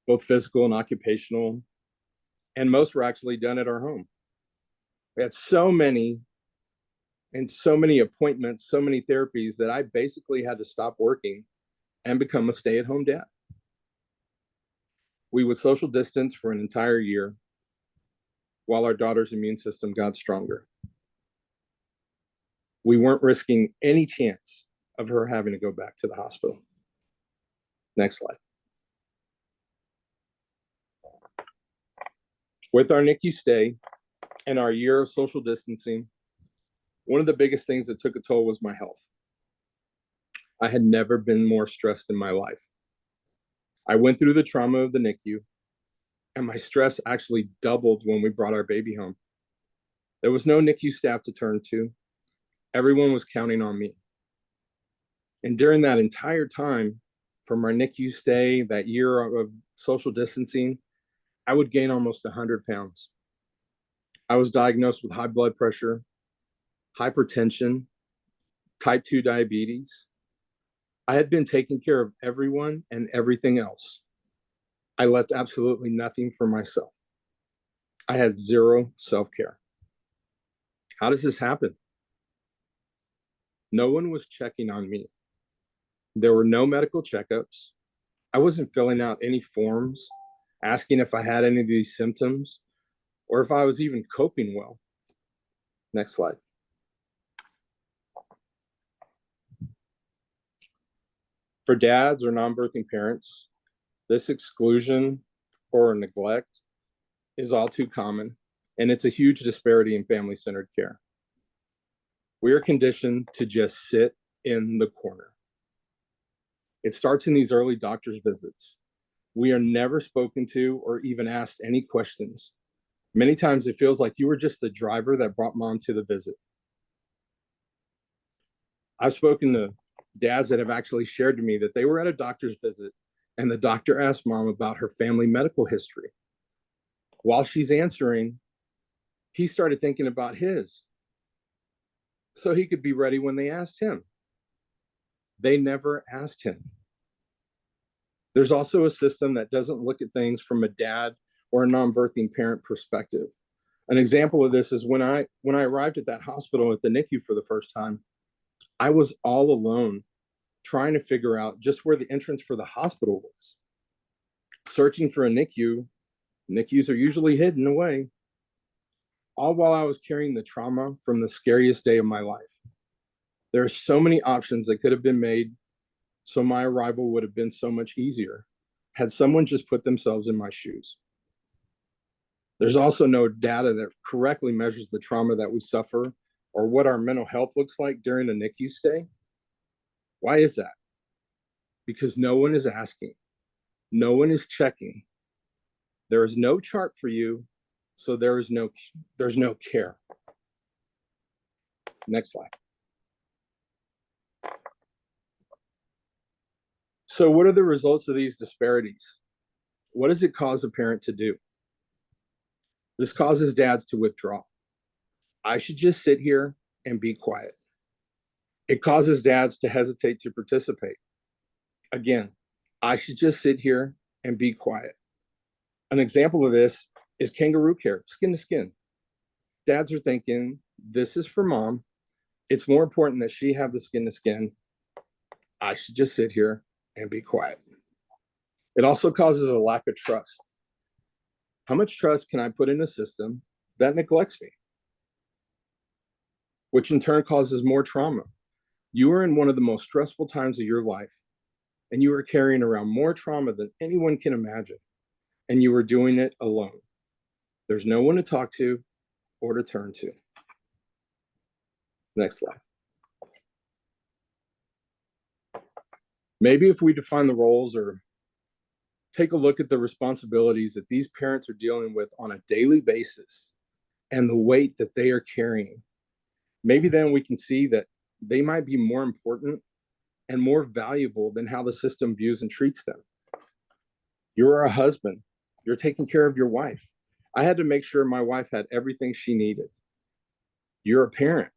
both physical and occupational, and most were actually done at our home. We had so many appointments, so many therapies that I basically had to stop working and become a stay-at-home dad. We would social distance for an entire year while our daughter's immune system got stronger. We weren't risking any chance of her having to go back to the hospital. Next slide. With our NICU stay and our year of social distancing, one of the biggest things that took a toll was my health. I had never been more stressed in my life. I went through the trauma of the NICU, and my stress actually doubled when we brought our baby home. There was no NICU staff to turn to. Everyone was counting on me. And during that entire time, from our NICU stay, that year of social distancing, I would gain almost 100 pounds. I was diagnosed with high blood pressure, hypertension, type 2 diabetes. I had been taking care of everyone and everything else. I left absolutely nothing for myself. I had zero self-care. How does this happen? No one was checking on me. There were no medical checkups. I wasn't filling out any forms, asking if I had any of these symptoms, or if I was even coping well. Next slide. For dads or non-birthing parents, this exclusion or neglect is all too common, and it's a huge disparity in family-centered care. We are conditioned to just sit in the corner. It starts in these early doctor's visits. We are never spoken to or even asked any questions. Many times it feels like you were just the driver that brought mom to the visit. I've spoken to dads that have actually shared to me that they were at a doctor's visit and the doctor asked mom about her family medical history. While she's answering, he started thinking about his so he could be ready when they asked him. They never asked him. There's also a system that doesn't look at things from a dad or a non-birthing parent perspective. An example of this is when I arrived at that hospital at the NICU for the first time, I was all alone trying to figure out just where the entrance for the hospital was. Searching for a NICU, NICUs are usually hidden away, all while I was carrying the trauma from the scariest day of my life. There are so many options that could have been made, so my arrival would have been so much easier had someone just put themselves in my shoes. There's also no data that correctly measures the trauma that we suffer or what our mental health looks like during a NICU stay. Why is that? Because no one is asking. No one is checking. There is no chart for you, so there's no care. Next slide. So what are the results of these disparities? What does it cause a parent to do? This causes dads to withdraw. I should just sit here and be quiet. It causes dads to hesitate to participate. Again, I should just sit here and be quiet. An example of this is kangaroo care, skin to skin. Dads are thinking, this is for mom. It's more important that she have the skin to skin. I should just sit here and be quiet. It also causes a lack of trust. How much trust can I put in a system that neglects me? Which in turn causes more trauma. You are in one of the most stressful times of your life, and you are carrying around more trauma than anyone can imagine, and you are doing it alone. There's no one to talk to or to turn to. Next slide. Maybe if we define the roles or take a look at the responsibilities that these parents are dealing with on a daily basis and the weight that they are carrying, maybe then we can see that they might be more important and more valuable than how the system views and treats them. You're a husband. You're taking care of your wife. I had to make sure my wife had everything she needed. You're a parent.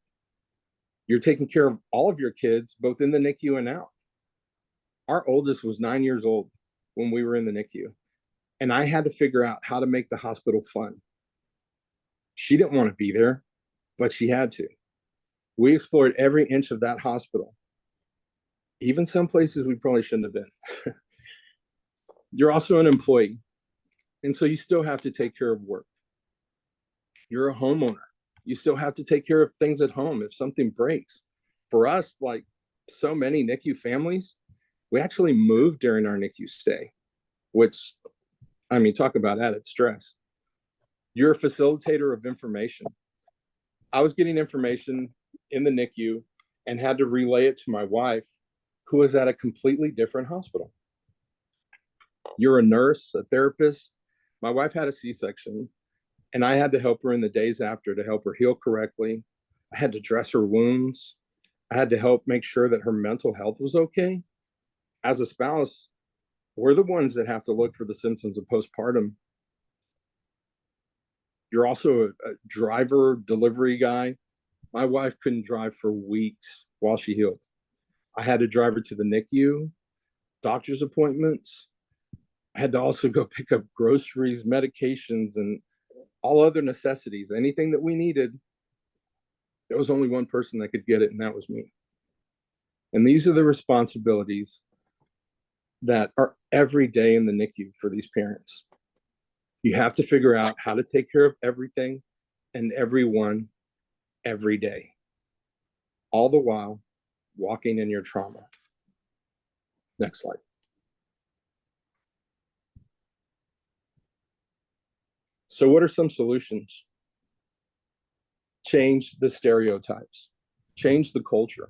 You're taking care of all of your kids, both in the NICU and out. Our oldest was 9 years old when we were in the NICU, and I had to figure out how to make the hospital fun. She didn't want to be there, but she had to. We explored every inch of that hospital, even some places we probably shouldn't have been. You're also an employee, and so you still have to take care of work. You're a homeowner. You still have to take care of things at home if something breaks. For us, like so many NICU families, we actually moved during our NICU stay, which, I mean, talk about added stress. You're a facilitator of information. I was getting information in the NICU and had to relay it to my wife, who was at a completely different hospital. You're a nurse, a therapist. My wife had a C-section, and I had to help her in the days after to help her heal correctly. I had to dress her wounds. I had to help make sure that her mental health was okay. As a spouse, we're the ones that have to look for the symptoms of postpartum. You're also a driver, delivery guy. My wife couldn't drive for weeks while she healed. I had to drive her to the NICU, doctor's appointments. I had to also go pick up groceries, medications, and all other necessities. Anything that we needed, there was only one person that could get it, and that was me. And these are the responsibilities that are every day in the NICU for these parents. You have to figure out how to take care of everything and everyone every day, all the while walking in your trauma. Next slide. So what are some solutions? Change the stereotypes, change the culture.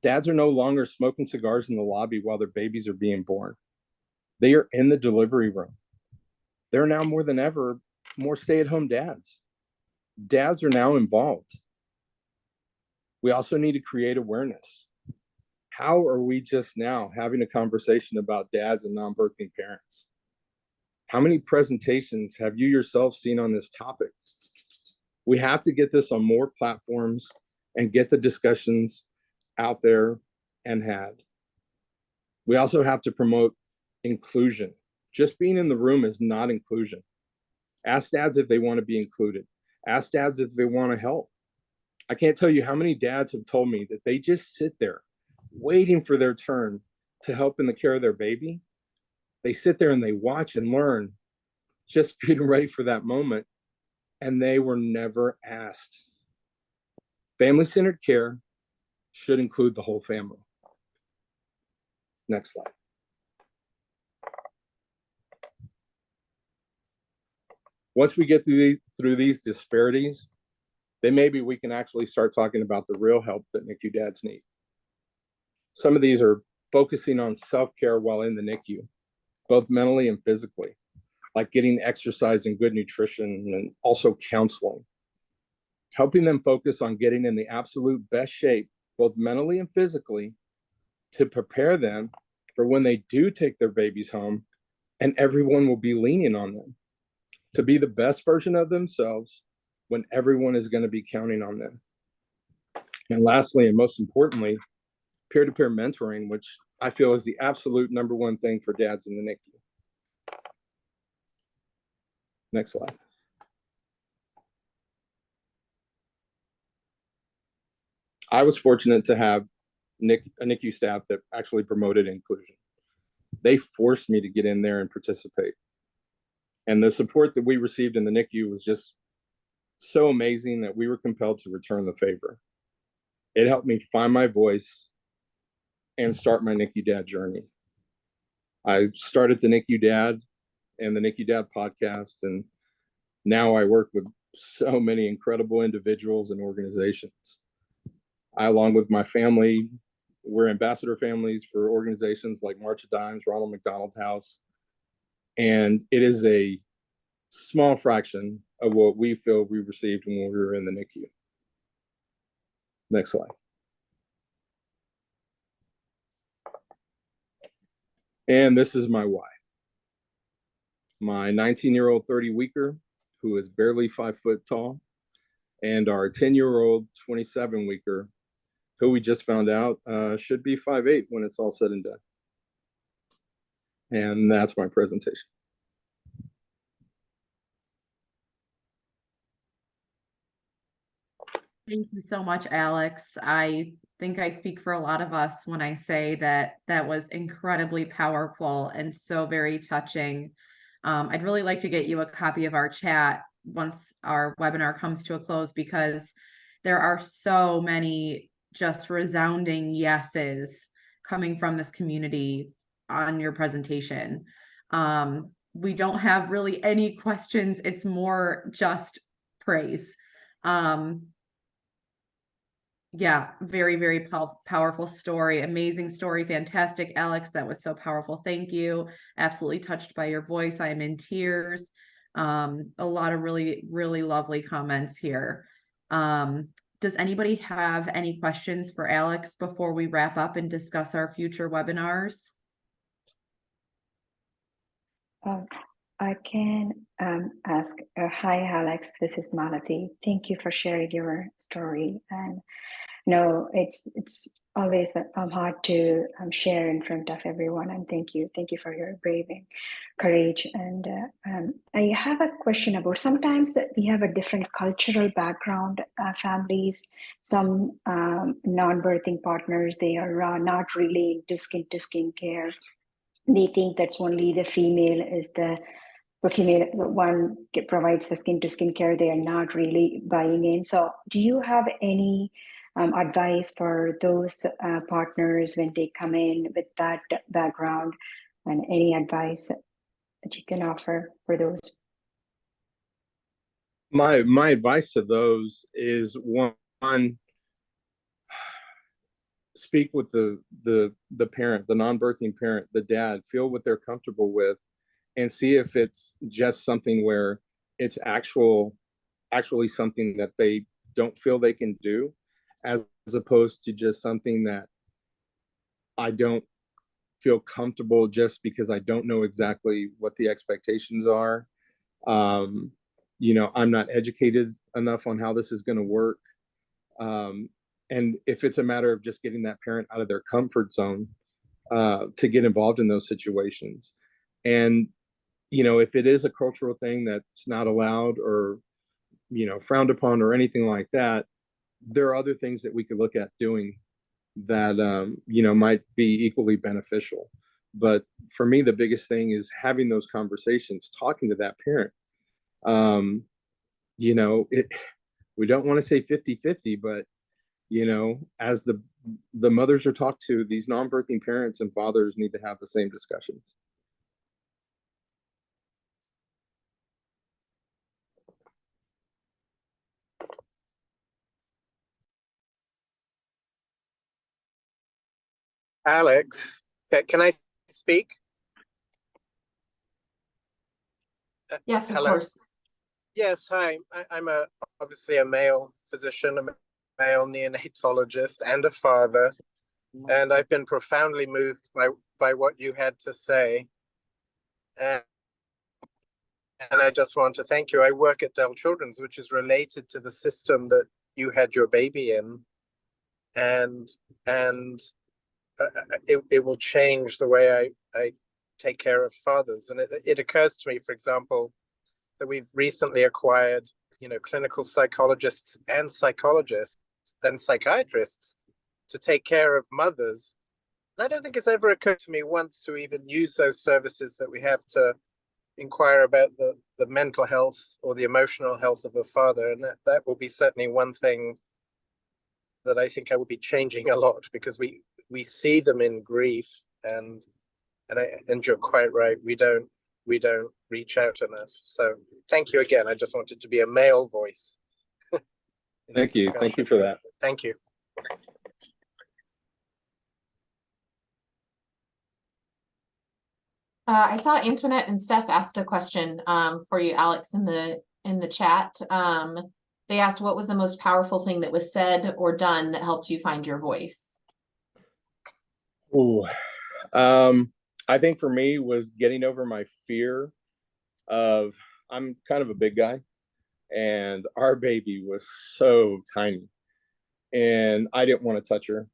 Dads are no longer smoking cigars in the lobby while their babies are being born. They are in the delivery room. There are now more than ever more stay-at-home dads. Dads are now involved. We also need to create awareness. How are we just now having a conversation about dads and non-birthing parents? How many presentations have you yourself seen on this topic? We have to get this on more platforms and get the discussions out there and had. We also have to promote inclusion. Just being in the room is not inclusion. Ask dads if they want to be included. Ask dads if they want to help. I can't tell you how many dads have told me that they just sit there waiting for their turn to help in the care of their baby. They sit there and they watch and learn, just getting ready for that moment, and they were never asked. Family-centered care should include the whole family. Next slide. Once we get through these disparities, then maybe we can actually start talking about the real help that NICU dads need. Some of these are focusing on self-care while in the NICU, both mentally and physically, like getting exercise and good nutrition, and also counseling. Helping them focus on getting in the absolute best shape, both mentally and physically, to prepare them for when they do take their babies home, and everyone will be leaning on them to be the best version of themselves when everyone is going to be counting on them. And lastly, and most importantly, peer-to-peer mentoring, which I feel is the absolute number one thing for dads in the NICU. Next slide. I was fortunate to have a NICU staff that actually promoted inclusion. They forced me to get in there and participate. And the support that we received in the NICU was just so amazing that we were compelled to return the favor. It helped me find my voice and start my NICU Dad journey. I started the NICU Dad and the NICU Dad podcast, and now I work with so many incredible individuals and organizations. I, along with my family, we're ambassador families for organizations like March of Dimes, Ronald McDonald House, and it is a small fraction of what we feel we received when we were in the NICU. Next slide. And this is my why. My 19-year-old 30-weeker, who is barely 5 foot tall, and our 10-year-old 27-weeker, who we just found out should be 5'8" when it's all said and done. And that's my presentation.
Thank you so much, Alex. I think I speak for a lot of us when I say that that was incredibly powerful and so very touching. I'd really like to get you a copy of our chat once our webinar comes to a close, because there are so many just resounding yeses coming from this community on your presentation. We don't have really any questions. It's more just praise. Yeah, very, very powerful story. Amazing story. Fantastic, Alex. That was so powerful. Thank you. Absolutely touched by your voice. I am in tears. A lot of really, really lovely comments here. Does anybody have any questions for Alex before we wrap up and discuss our future webinars?
I can ask. Hi, Alex. This is Malati. Thank you for sharing your story. And no, it's always hard to share in front of everyone. And thank you for your brave and courage. And I have a question about, sometimes we have a different cultural background, families. Some non-birthing partners, they are not really into skin-to-skin care. They think that's only the female is the female one provides the skin-to-skin care. They are not really buying in. So do you have any advice for those partners when they come in with that background, and any advice that you can offer for those?
My advice to those is, one, speak with the parent, the non-birthing parent, the dad, feel what they're comfortable with, and see if it's just something where it's actually something that they don't feel they can do, as opposed to just something that I don't feel comfortable just because I don't know exactly what the expectations are. I'm not educated enough on how this is going to work. And if it's a matter of just getting that parent out of their comfort zone to get involved in those situations. And, if it is a cultural thing that's not allowed or, frowned upon or anything like that, there are other things that we could look at doing that, might be equally beneficial. But for me, the biggest thing is having those conversations, talking to that parent. We don't want to say 50-50, but, as the mothers are talked to, these non-birthing parents and fathers need to have the same discussions.
Alex, can I speak?
Yes, of
Hello.
course.
Yes, hi. I'm obviously a male physician, a male neonatologist, and a father, and I've been profoundly moved by what you had to say. And I just want to thank you. I work at Dell Children's, which is related to the system that you had your baby in, and it will change the way I take care of fathers. And it occurs to me, for example, that we've recently acquired, clinical psychologists and psychologists and psychiatrists to take care of mothers. And I don't think it's ever occurred to me once to even use those services that we have to inquire about the mental health or the emotional health of a father. And that will be certainly one thing that I think I will be changing a lot, because we see them in grief, and you're quite right, we don't reach out enough. So thank you again. I just wanted to be a male voice.
Thank you for that.
Thank you.
I saw Antoinette and Steph asked a question for you, Alex, in the chat. They asked, what was the most powerful thing that was said or done that helped you find your voice?
Ooh, I think for me was getting over my fear of, I'm kind of a big guy, and our baby was so tiny, and I didn't want to touch her.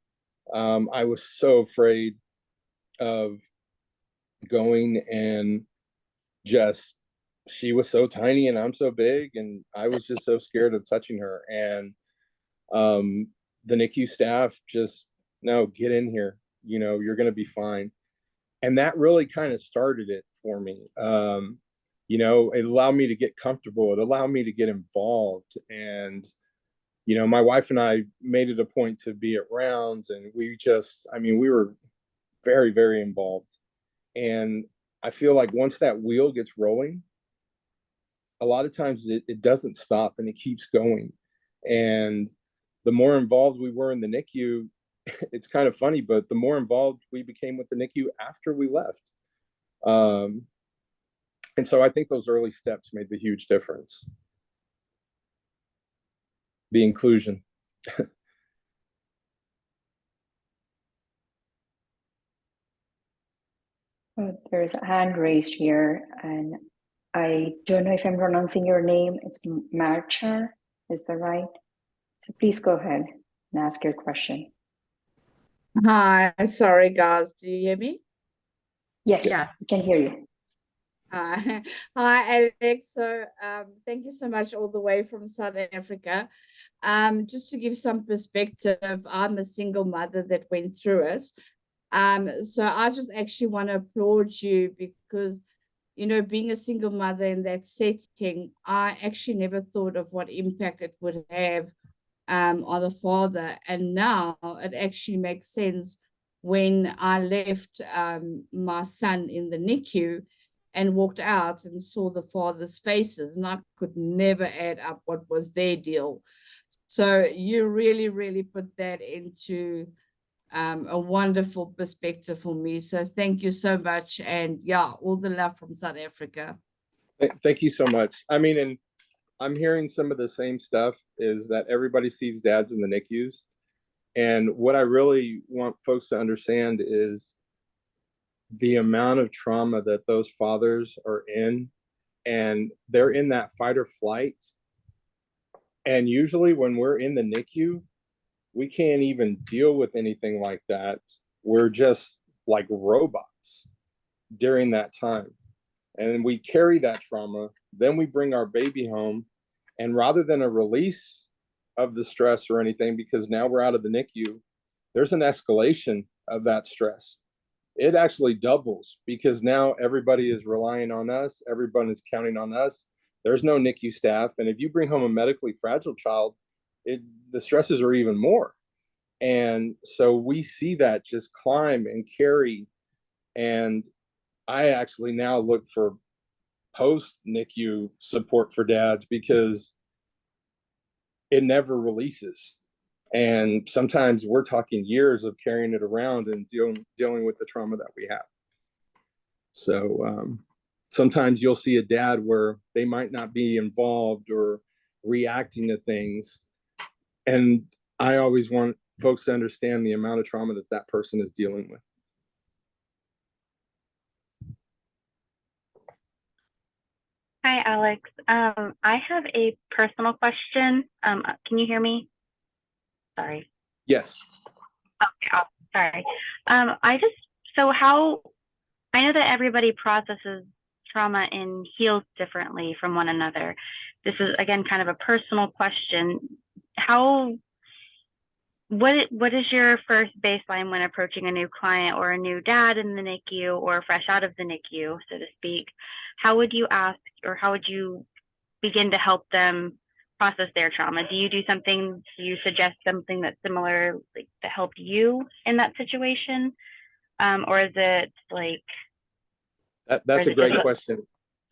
I was so afraid of going, and just, she was so tiny and I'm so big, and I was just so scared of touching her. And the NICU staff just, no, get in here, you're going to be fine. And that really kind of started it for me. It allowed me to get comfortable. It allowed me to get involved. And, my wife and I made it a point to be at rounds, and we were very, very involved. And I feel like once that wheel gets rolling, a lot of times it doesn't stop, and it keeps going. And the more involved we were in the NICU, it's kind of funny, but the more involved we became with the NICU after we left. And so I think those early steps made the huge difference. The inclusion.
There's a hand raised here, and I don't know if I'm pronouncing your name. It's Marcha, is that right? So please go ahead and ask your question.
Hi, sorry guys, do you hear me?
Yes,
Yes.
we can hear you.
Hi, hi Alex. So thank you so much all the way from South Africa. Just to give some perspective, I'm a single mother that went through it. So I just actually want to applaud you, because being a single mother in that setting, I actually never thought of what impact it would have on the father. And now it actually makes sense when I left my son in the NICU and walked out and saw the father's faces, and I could never add up what was their deal. So you really, really put that into a wonderful perspective for me. So thank you so much. And yeah, all the love from South Africa.
Thank you so much. And I'm hearing some of the same stuff, is that everybody sees dads in the NICUs. And what I really want folks to understand is the amount of trauma that those fathers are in, and they're in that fight or flight. And usually when we're in the NICU, we can't even deal with anything like that. We're just like robots during that time. And we carry that trauma. Then we bring our baby home. And rather than a release of the stress or anything, because now we're out of the NICU, there's an escalation of that stress. It actually doubles because now everybody is relying on us. Everyone is counting on us. There's no NICU staff. And if you bring home a medically fragile child, the stresses are even more. And so we see that just climb and carry. And I actually now look for post NICU support for dads because it never releases. And sometimes we're talking years of carrying it around and dealing with the trauma that we have. So sometimes you'll see a dad where they might not be involved or reacting to things. And I always want folks to understand the amount of trauma that that person is dealing with.
Hi, Alex. I have a personal question. Can you hear me? Sorry.
Yes.
Okay, sorry. I know that everybody processes trauma and heals differently from one another. This is, again, kind of a personal question. What is your first baseline when approaching a new client or a new dad in the NICU or fresh out of the NICU, so to speak? How would you ask, or how would you begin to help them process their trauma? Do you suggest something that's similar, like, that helped you in that situation? Or is it like...
That's a great question.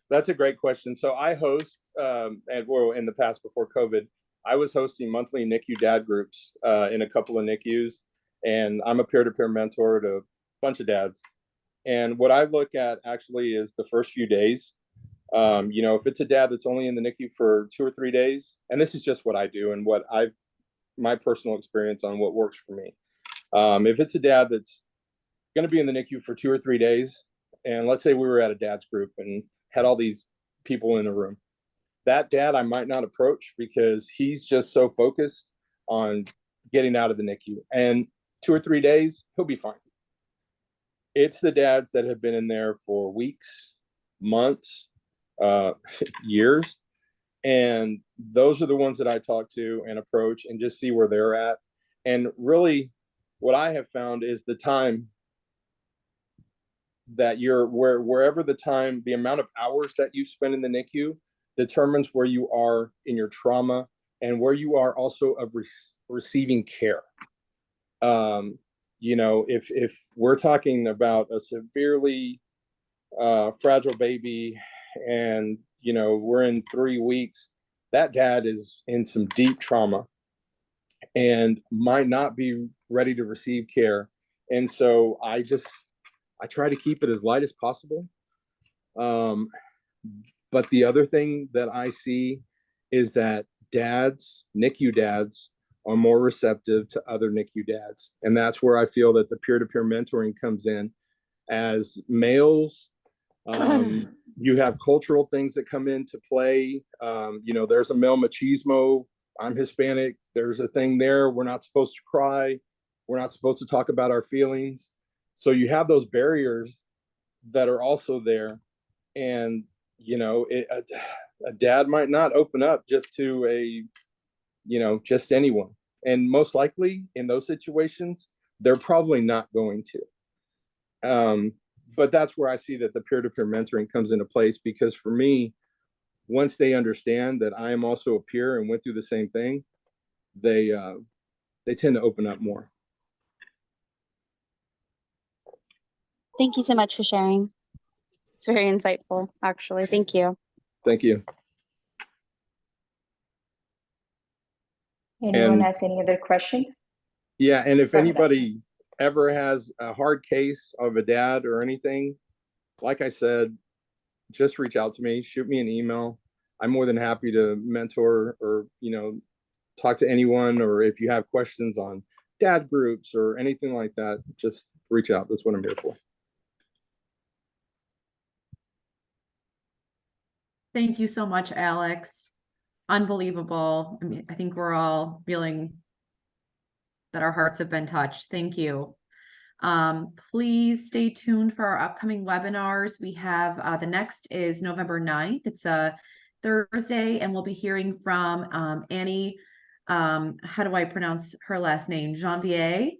That's a great question. So I host, in the past before COVID, I was hosting monthly NICU dad groups in a couple of NICUs, and I'm a peer-to-peer mentor to a bunch of dads. And what I look at actually is the first few days. If it's a dad that's only in the NICU for 2 or 3 days, and this is just what I do and my personal experience on what works for me. If it's a dad that's going to be in the NICU for 2 or 3 days, and let's say we were at a dad's group and had all these people in a room, that dad I might not approach because he's just so focused on getting out of the NICU. And 2 or 3 days, he'll be fine. It's the dads that have been in there for weeks, months, years. And those are the ones that I talk to and approach and just see where they're at. And really what I have found is the time that wherever the amount of hours that you spend in the NICU determines where you are in your trauma and where you are also of receiving care. If we're talking about a severely fragile baby and, we're in 3 weeks, that dad is in some deep trauma and might not be ready to receive care. And so I try to keep it as light as possible. But the other thing that I see is that NICU dads are more receptive to other NICU dads. And that's where I feel that the peer-to-peer mentoring comes in. As males, you have cultural things that come into play. There's a male machismo. I'm Hispanic. There's a thing there. We're not supposed to cry. We're not supposed to talk about our feelings. So you have those barriers that are also there. And, a dad might not open up just to just anyone. And most likely in those situations, they're probably not going to. But that's where I see that the peer-to-peer mentoring comes into place, because for me, once they understand that I am also a peer and went through the same thing, they tend to open up more.
Thank you so much for sharing. It's very insightful, actually. Thank you.
Thank you.
Anyone has any other questions?
Yeah, and if anybody ever has a hard case of a dad or anything, like I said, just reach out to me, shoot me an email. I'm more than happy to mentor or, talk to anyone, or if you have questions on dad groups or anything like that, just reach out. That's what I'm here for.
Thank you so much, Alex. Unbelievable. I mean, I think we're all feeling that our hearts have been touched. Thank you. Please stay tuned for our upcoming webinars. We have the next is November 9th. It's a Thursday, and we'll be hearing from Annie. How do I pronounce her last name? Janvier.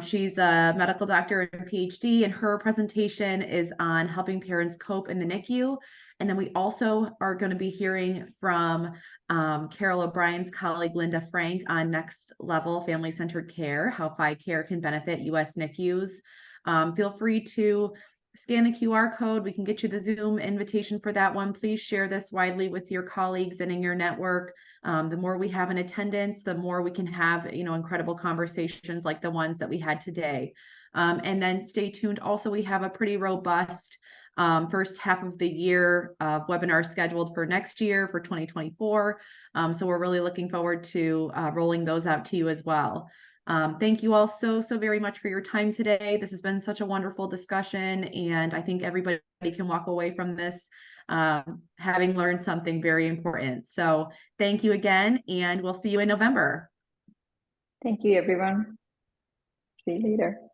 She's a medical doctor and PhD, and her presentation is on helping parents cope in the NICU. And then we also are going to be hearing from Karel O'Brien's colleague, Linda Frank, on Next Level Family-Centered Care, how FI Care can benefit U.S. NICUs. Feel free to scan the QR code. We can get you the Zoom invitation for that one. Please share this widely with your colleagues and in your network. The more we have in attendance, the more we can have, incredible conversations like the ones that we had today. And then stay tuned. Also, we have a pretty robust first half of the year webinar scheduled for next year for 2024. So we're really looking forward to rolling those out to you as well. Thank you all so very much for your time today. This has been such a wonderful discussion, and I think everybody can walk away from this having learned something very important. So thank you again, and we'll see you in November.
Thank you, everyone. See you later.